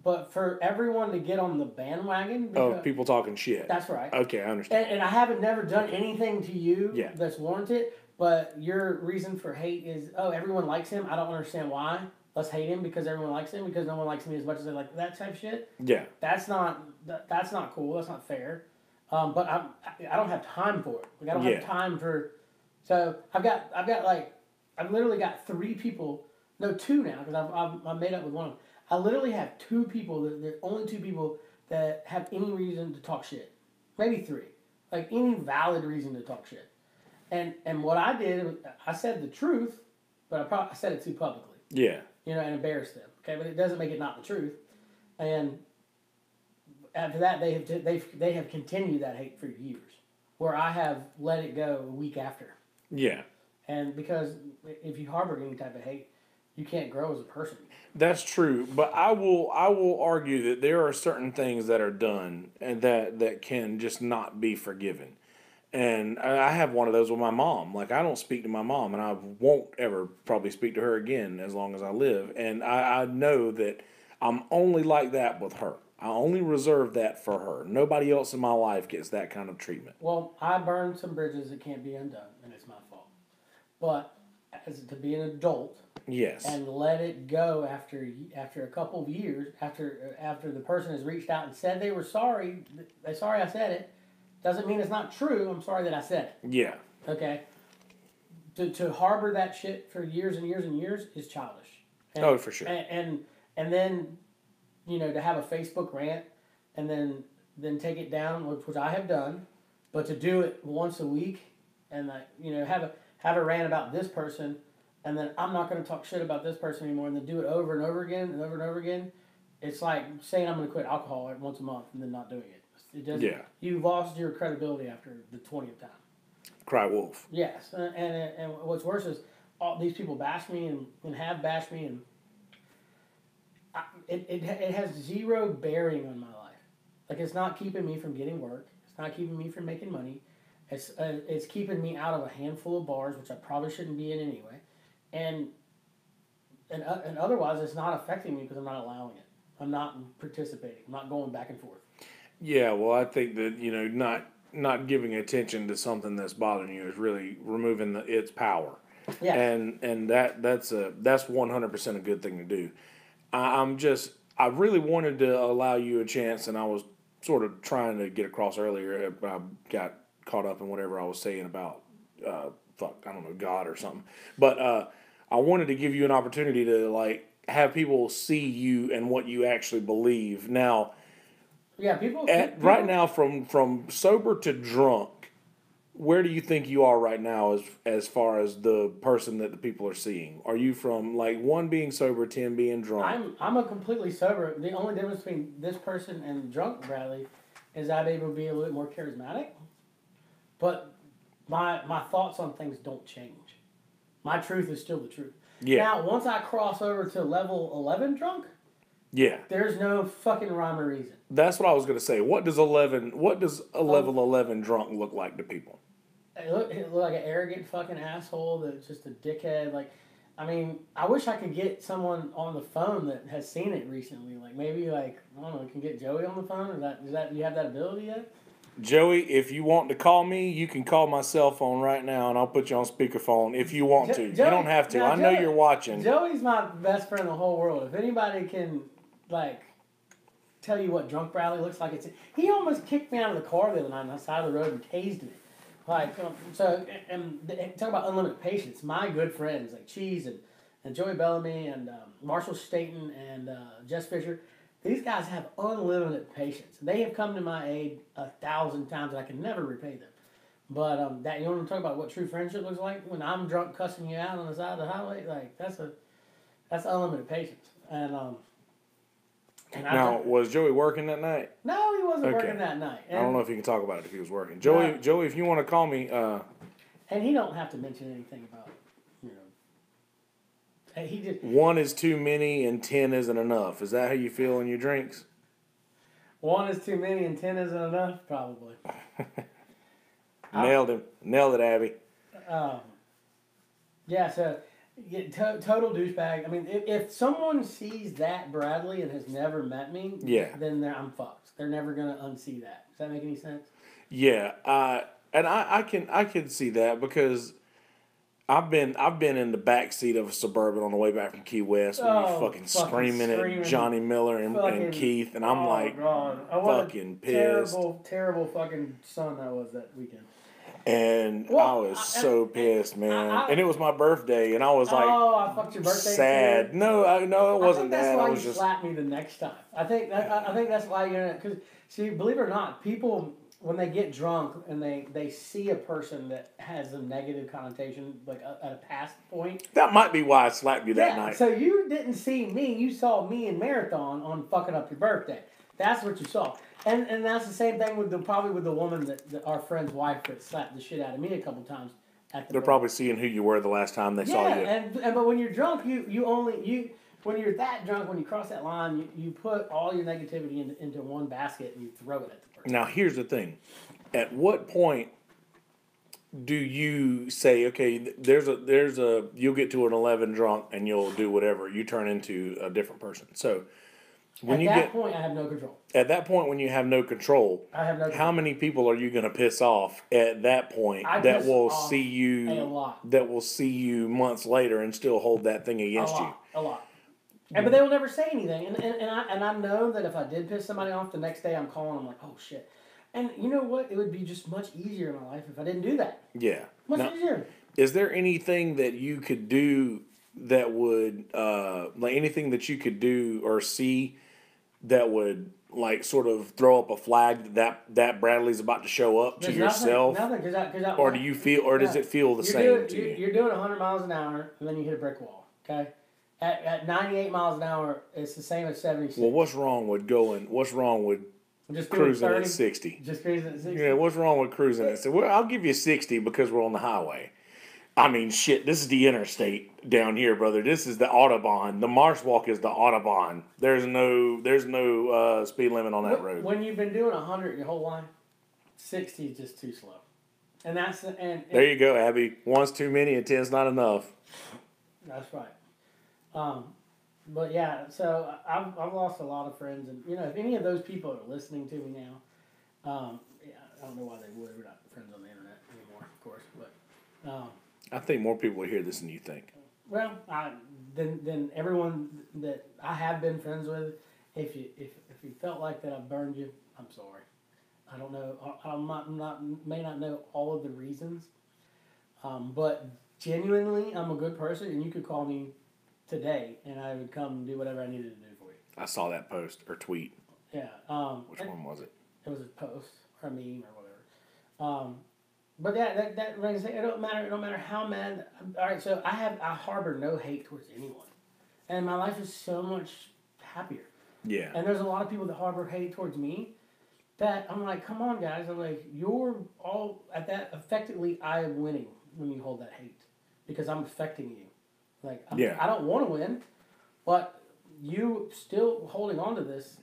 But for everyone to get on the bandwagon, people talking shit. That's right. Okay, I understand. And I haven't never done anything to you that's warranted. But your reason for hate is, everyone likes him. I don't understand why. Let's hate him because everyone likes him because no one likes me as much as they like that type of shit. Yeah. That's not cool. That's not fair. But I don't have time for it. Like I don't have time for. So I've literally got 3 people. No, 2 now because I've made up with one of them. I literally have 2 people. There's only 2 people that have any reason to talk shit. Maybe 3. Like any valid reason to talk shit. And what I did, I said the truth, but I said it too publicly. Yeah. And embarrassed them. Okay, but it doesn't make it not the truth. And after that, they have continued that hate for years, where I have let it go a week after. Yeah. And because if you harbor any type of hate, you can't grow as a person. That's true, but I will argue that there are certain things that are done and that can just not be forgiven. And I have one of those with my mom. Like, I don't speak to my mom, and I won't ever probably speak to her again as long as I live. And I know that I'm only like that with her. I only reserve that for her. Nobody else in my life gets that kind of treatment. Well, I burned some bridges that can't be undone, and it's my fault. But to be an adult, yes, and let it go after a couple of years, after the person has reached out and said they were sorry, they're sorry I said it, doesn't mean it's not true. I'm sorry that I said it. Yeah. Okay. To harbor that shit for years and years and years is childish. And, for sure. And then, to have a Facebook rant and then take it down, which I have done, but to do it once a week and have a rant about this person and then I'm not going to talk shit about this person anymore, and then do it over and over again and over and over again. It's like saying I'm going to quit alcohol like once a month and then not doing it. It doesn't. Yeah. You lost your credibility after the 20th time. Cry wolf. Yes, and what's worse is all these people bash me and have bashed me, and it has zero bearing on my life. Like, it's not keeping me from getting work. It's not keeping me from making money. It's keeping me out of a handful of bars, which I probably shouldn't be in anyway, and otherwise it's not affecting me because I'm not allowing it. I'm not participating. I'm not going back and forth. Yeah, well, I think that not giving attention to something that's bothering you is really removing its power. Yeah. And that's 100% a good thing to do. I really wanted to allow you a chance, and I was sort of trying to get across earlier. I got caught up in whatever I was saying about I don't know, God or something. But I wanted to give you an opportunity to like have people see you and what you actually believe. Now, Yeah, people. right now, from sober to drunk, where do you think you are right now as far as the person that the people are seeing? Are you from like 1 being sober, 10 being drunk? I'm a completely sober. The only difference between this person and drunk Bradley is I'm able to be a little bit more charismatic, but my thoughts on things don't change. My truth is still the truth. Yeah. Now, once I cross over to level 11 drunk, Yeah. there's no fucking rhyme or reason. That's what I was going to say. What does a level 11 drunk look like to people? It looked like an arrogant fucking asshole that's just a dickhead. Like, I mean, I wish I could get someone on the phone that has seen it recently. Like, maybe, like, I don't know, can get Joey on the phone? Is that you have that ability yet? Joey, if you want to call me, you can call my cell phone right now, and I'll put you on speakerphone if you want to. You don't have to. Now, I know Joey- you're watching. Joey's my best friend in the whole world. If anybody can, like, tell you what drunk Bradley looks like, he almost kicked me out of the car the other night on the side of the road and tased me. Like, talk about unlimited patience. My good friends like Cheese and Joey Bellamy and Marshall Staten and Jess Fisher, these guys have unlimited patience. They have come to my aid 1,000 times, and I can never repay them. But that you want to talk about what true friendship looks like when I'm drunk cussing you out on the side of the highway? Like that's unlimited patience. And Now, was Joey working that night? no, he wasn't Okay. working that night. I don't know if you can talk about it if he was working. Joey, No. Joey, if you want to call me, And he don't have to mention anything about, you know. And he just 1 is too many and 10 isn't enough. Is that how you feel in your drinks? 1 is too many and 10 isn't enough, probably. Nailed him. Nailed it, Abby. Yeah, so total douchebag. I mean, if someone sees that Bradley and has never met me, Yeah. then I'm fucked. They're never gonna unsee that. Does that make any sense? Yeah, and I can see that because I've been in the back seat of a Suburban on the way back from Key West when Oh, you fucking screaming at Johnny Miller and Fucking- Keith, and I'm oh, like God. What a fucking pissed. terrible fucking son that was that weekend. And Well, I was so pissed, man. I- And it was my birthday, and I was like Oh, I fucked your birthday. sad. too? No, it I wasn't think that's that. why I you was just slap me the next time. I think that's why you're because see, believe it or not, people when they get drunk and they see a person that has a negative connotation like at a past point. that might be why I slapped you that Yeah. night. So you didn't see me. You saw me in Marathon on fucking up your birthday. That's what you saw. And that's the same thing with probably with the woman that our friend's wife that slapped the shit out of me a couple times at the They're bar. probably seeing who you were the last time they saw you. and but when you're drunk, when you're that drunk, when you cross that line, you put all your negativity into one basket and you throw it at the person. Now, here's the thing. At what point do you say, okay, you'll get to an 11 drunk and you'll do whatever. You turn into a different person. So when At you that get point, I have no control. at that point when you have no control, I have no how control. many people are you going to piss off at that point I that piss will off see you a lot. that will see you months later and still hold that thing against you? A lot. But they will never say anything. And I know that if I did piss somebody off the next day, I'm calling them like, oh shit. And you know what? It would be just much easier in my life if I didn't do that. Yeah. Much Now, easier. is there anything that you could do that would like anything that you could do or see that would like sort of throw up a flag that Bradley's about to show up to There's yourself, nothing, because or do you feel, or does it feel the same to you? You're doing 100 miles an hour, and then you hit a brick wall. Okay, at 98 miles an hour, it's the same as 76. Well, what's wrong with just cruising doing at 30, 60? Just cruising at 60. Yeah, what's wrong with cruising at 60? Well, I'll give you 60 because we're on the highway. I mean, shit, this is the interstate down here, brother. This is the Autobahn. The Marsh Walk is the Autobahn. There's no speed limit on that road. When you've been doing 100 your whole life, 60 is just too slow. And that's there you go, Abby. One's too many and 10's not enough. That's right. But yeah, so I've lost a lot of friends, and if any of those people are listening to me now, yeah, I don't know why they would. We're not friends on the internet anymore, of course, but. I think more people will hear this than you think. Well, then everyone that I have been friends with, if you felt like that I've burned you, I'm sorry. I don't know. May not know all of the reasons, but genuinely, I'm a good person, and you could call me today, and I would come and do whatever I needed to do for you. I saw that post or tweet. Yeah. Which one was it? It was a post or a meme or whatever. But that like I say, it don't matter how mad. All right, so I harbor no hate towards anyone, and my life is so much happier. Yeah. And there's a lot of people that harbor hate towards me, that I'm like, come on, guys. I'm like, you're all at that. Effectively, I am winning when you hold that hate, because I'm affecting you. Like, I don't want to win, but you still holding on to this.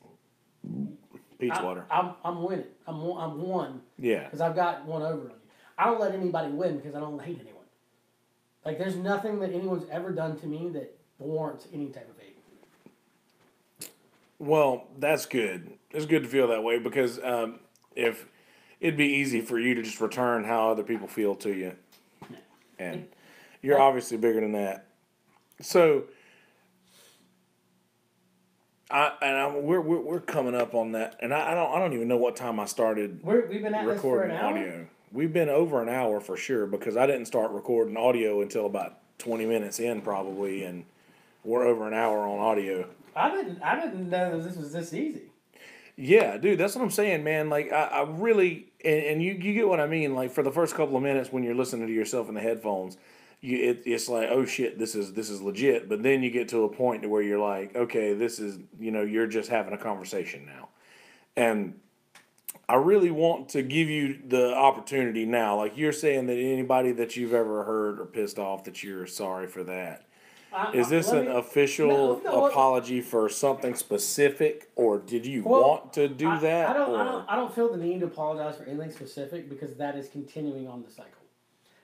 Peach water. I'm winning. I'm one. Yeah. Because I've got one over on you. I don't let anybody win because I don't hate anyone. Like, there's nothing that anyone's ever done to me that warrants any type of hate. Well, that's good. It's good to feel that way, because if it'd be easy for you to just return how other people feel to you, and you're obviously bigger than that. So, we're coming up on that, and I don't even know what time I started. We've been at this for an hour. Audio. We've been over an hour for sure, because I didn't start recording audio until about 20 minutes in probably, and we're over an hour on audio. I didn't know that this was this easy. Yeah, dude, that's what I'm saying, man. Like, I really, and you get what I mean. Like, for the first couple of minutes when you're listening to yourself in the headphones, it's like, oh shit, this is legit. But then you get to a point to where you're like, okay, this is, you're just having a conversation now. And I really want to give you the opportunity now. Like, you're saying that anybody that you've ever hurt or pissed off, that you're sorry for that. Is this an official apology for something specific, or did you want to do that? I don't feel the need to apologize for anything specific, because that is continuing on the cycle.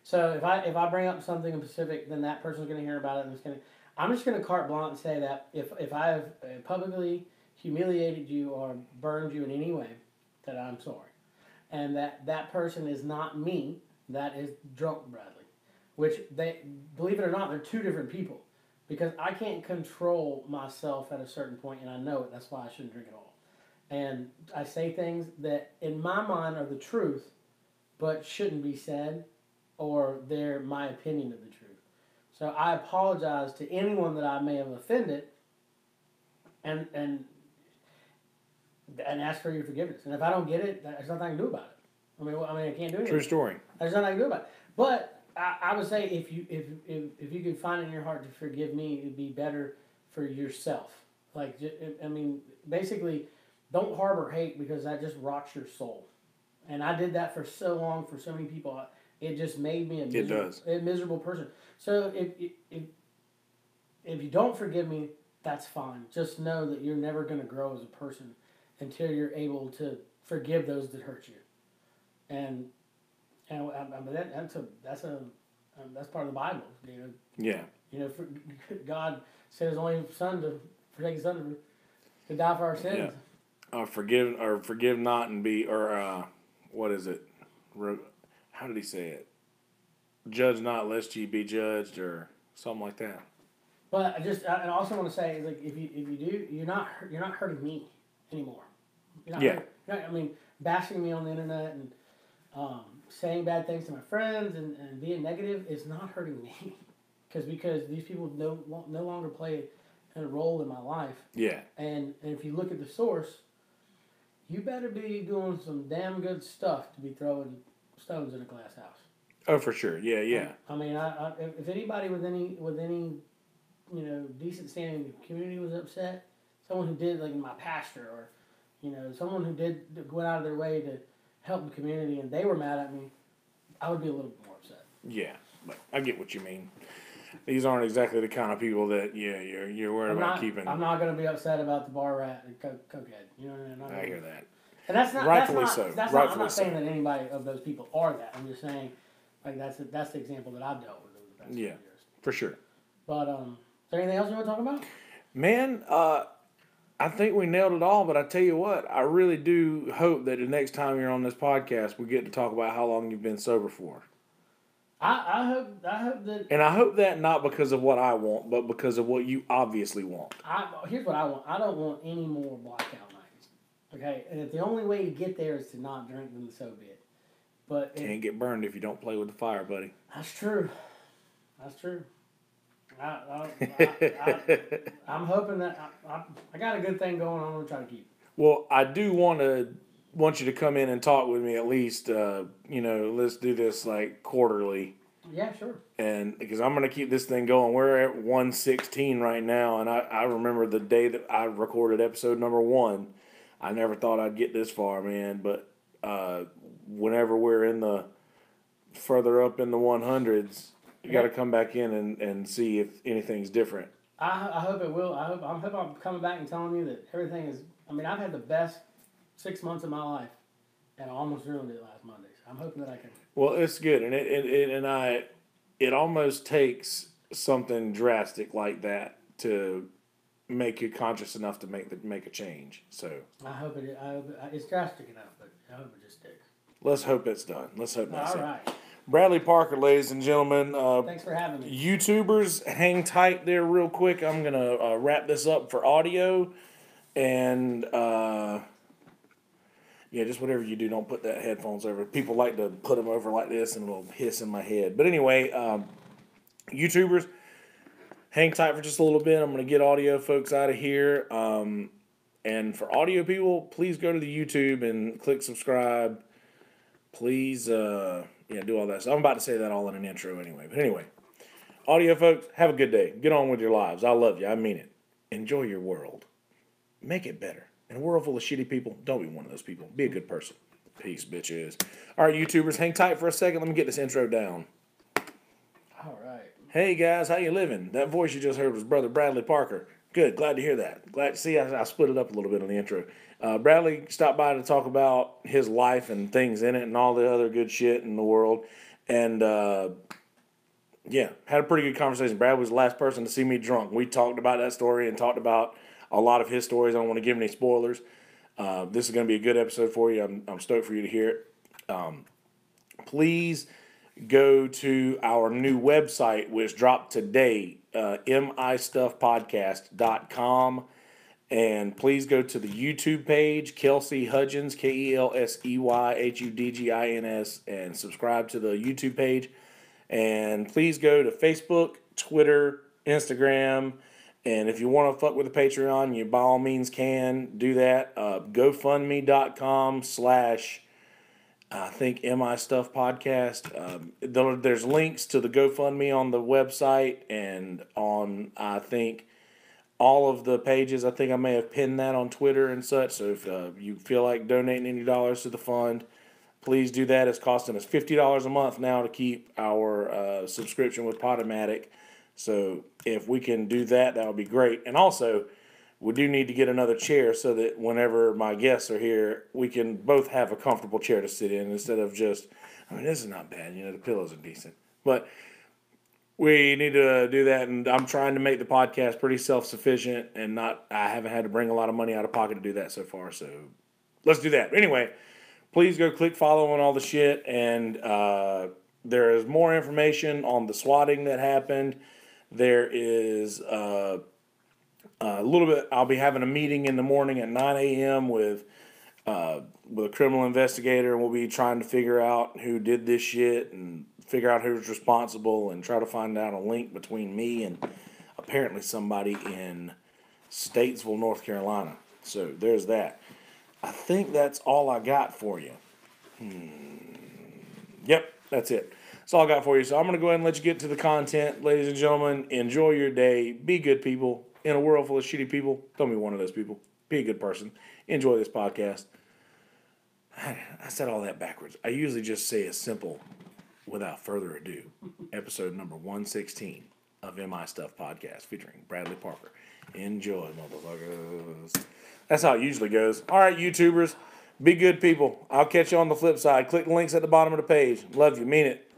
So if I bring up something in specific, then that person's going to hear about it, and I'm just going to carte blanche and say that if I have publicly humiliated you or burned you in any way, that I'm sorry, and that person is not me. That is Drunk Bradley, which they, believe it or not, they're two different people. Because I can't control myself at a certain point, and I know it. That's why I shouldn't drink at all. And I say things that, in my mind, are the truth, but shouldn't be said, or they're my opinion of the truth. So I apologize to anyone that I may have offended, and ask for your forgiveness. And if I don't get it, there's nothing I can do about it. I mean, I can't do anything. True story. There's nothing I can do about it. But I would say if you can find it in your heart to forgive me, it'd be better for yourself. Like, I mean, basically, don't harbor hate, because that just rots your soul. And I did that for so long for so many people. It just made me a miserable person. So if you don't forgive me, that's fine. Just know that you're never going to grow as a person until you're able to forgive those that hurt you. And that's part of the Bible, Yeah. God sent His only Son to forsake His Son to die for our sins. Yeah. Forgive not and be, or what is it? How did He say it? Judge not lest ye be judged, or something like that. But I also want to say, like, if you do, you're not hurting me anymore. You're not bashing me on the internet and saying bad things to my friends and being negative is not hurting me, because these people no longer play and role in my life. Yeah. And if you look at the source, you better be doing some damn good stuff to be throwing stones in a glass house. Oh, for sure. Yeah, yeah. I mean, if anybody with any decent standing in the community was upset, someone who did, like my pastor, or someone who went out of their way to help the community, and they were mad at me, I would be a little bit more upset. Yeah, but I get what you mean. These aren't exactly the kind of people that you're worried about keeping. I'm not going to be upset about the bar rat and cokehead. You know what I mean? I hear that. And that's not Rightfully that's so. not, that's not I'm not saying that anybody of those people are that. I'm just saying, like that's the example that I've dealt with over the past few years. For sure. But is there anything else you want to talk about? Man, I think we nailed it all. But I tell you what, I really do hope that the next time you're on this podcast, we get to talk about how long you've been sober for. I hope that. And I hope that not because of what I want, but because of what you obviously want. Here's what I want. I don't want any more blackout nights. Okay, and if the only way to get there is to not drink, then so be it. But Can't get burned if you don't play with the fire, buddy. That's true. That's true. I'm hoping that I got a good thing going on. I'm gonna try to keep it. Well, I do want you to come in and talk with me at least. Let's do this like quarterly. Yeah, sure. And because I'm gonna keep this thing going. We're at 116 right now, and I remember the day that I recorded episode number 1. I never thought I'd get this far, man. But whenever we're in the further up in the 100s, you got to come back in and see if anything's different. I hope it will. I hope I'm coming back and telling you that everything is. I mean, I've had the best 6 months of my life, and I almost ruined it last Monday. So I'm hoping that I can. Well, it's good, and it almost takes something drastic like that to make you conscious enough to make a change. So I hope it's drastic enough, but I hope it just sticks. Let's hope it's done. Let's hope that's All it. right. Bradley Parker, ladies and gentlemen. Thanks for having me. YouTubers, hang tight there real quick. I'm going to wrap this up for audio. And, just whatever you do, don't put that headphones over. People like to put them over like this and it'll hiss in my head. But anyway, YouTubers, hang tight for just a little bit. I'm going to get audio folks out of here. And for audio people, please go to the YouTube and click subscribe. Please, do all that. So I'm about to say that all in an intro anyway. But anyway, audio folks, have a good day. Get on with your lives. I love you. I mean it. Enjoy your world. Make it better. In a world full of shitty people, don't be one of those people. Be a good person. Peace, bitches. All right, YouTubers, hang tight for a second. Let me get this intro down. All right. Hey, guys, how you living? That voice you just heard was Brother Bradley Parker. Good. Glad to hear that. Glad to see I split it up a little bit on the intro. Bradley stopped by to talk about his life and things in it and all the other good shit in the world. And, had a pretty good conversation. Brad was the last person to see me drunk. We talked about that story and talked about a lot of his stories. I don't want to give any spoilers. This is going to be a good episode for you. I'm stoked for you to hear it. Please go to our new website, which dropped today, mistuffpodcast.com. And please go to the YouTube page, Kelsey Hudgens, KelseyHudgins, and subscribe to the YouTube page. And please go to Facebook, Twitter, Instagram. And if you want to fuck with the Patreon, you by all means can do that. GoFundMe.com/ I think MI Stuff Podcast. There's links to the GoFundMe on the website and on, I think, all of the pages. I think I may have pinned that on Twitter and such. So if you feel like donating any dollars to the fund, please do that. It's costing us $50 a month now to keep our subscription with Podomatic. So if we can do that, that would be great. And also, we do need to get another chair so that whenever my guests are here, we can both have a comfortable chair to sit in instead of just, this is not bad. The pillows are decent. But we need to do that, and I'm trying to make the podcast pretty self-sufficient and I haven't had to bring a lot of money out of pocket to do that so far. So let's do that. Anyway, please go click follow on all the shit, and there is more information on the swatting that happened. There is a little bit. I'll be having a meeting in the morning at 9 a.m. with a criminal investigator, and we'll be trying to figure out who did this shit and figure out who's responsible and try to find out a link between me and apparently somebody in Statesville, North Carolina. So there's that. I think that's all I got for you. Yep, that's it. That's all I got for you. So I'm going to go ahead and let you get to the content. Ladies and gentlemen, enjoy your day. Be good people. In a world full of shitty people, don't be one of those people. Be a good person. Enjoy this podcast. I said all that backwards. I usually just say a simple, without further ado, episode number 116 of MI Stuff Podcast featuring Bradley Parker. Enjoy, motherfuckers. That's how it usually goes. All right, YouTubers, be good people. I'll catch you on the flip side. Click the links at the bottom of the page. Love you. Mean it.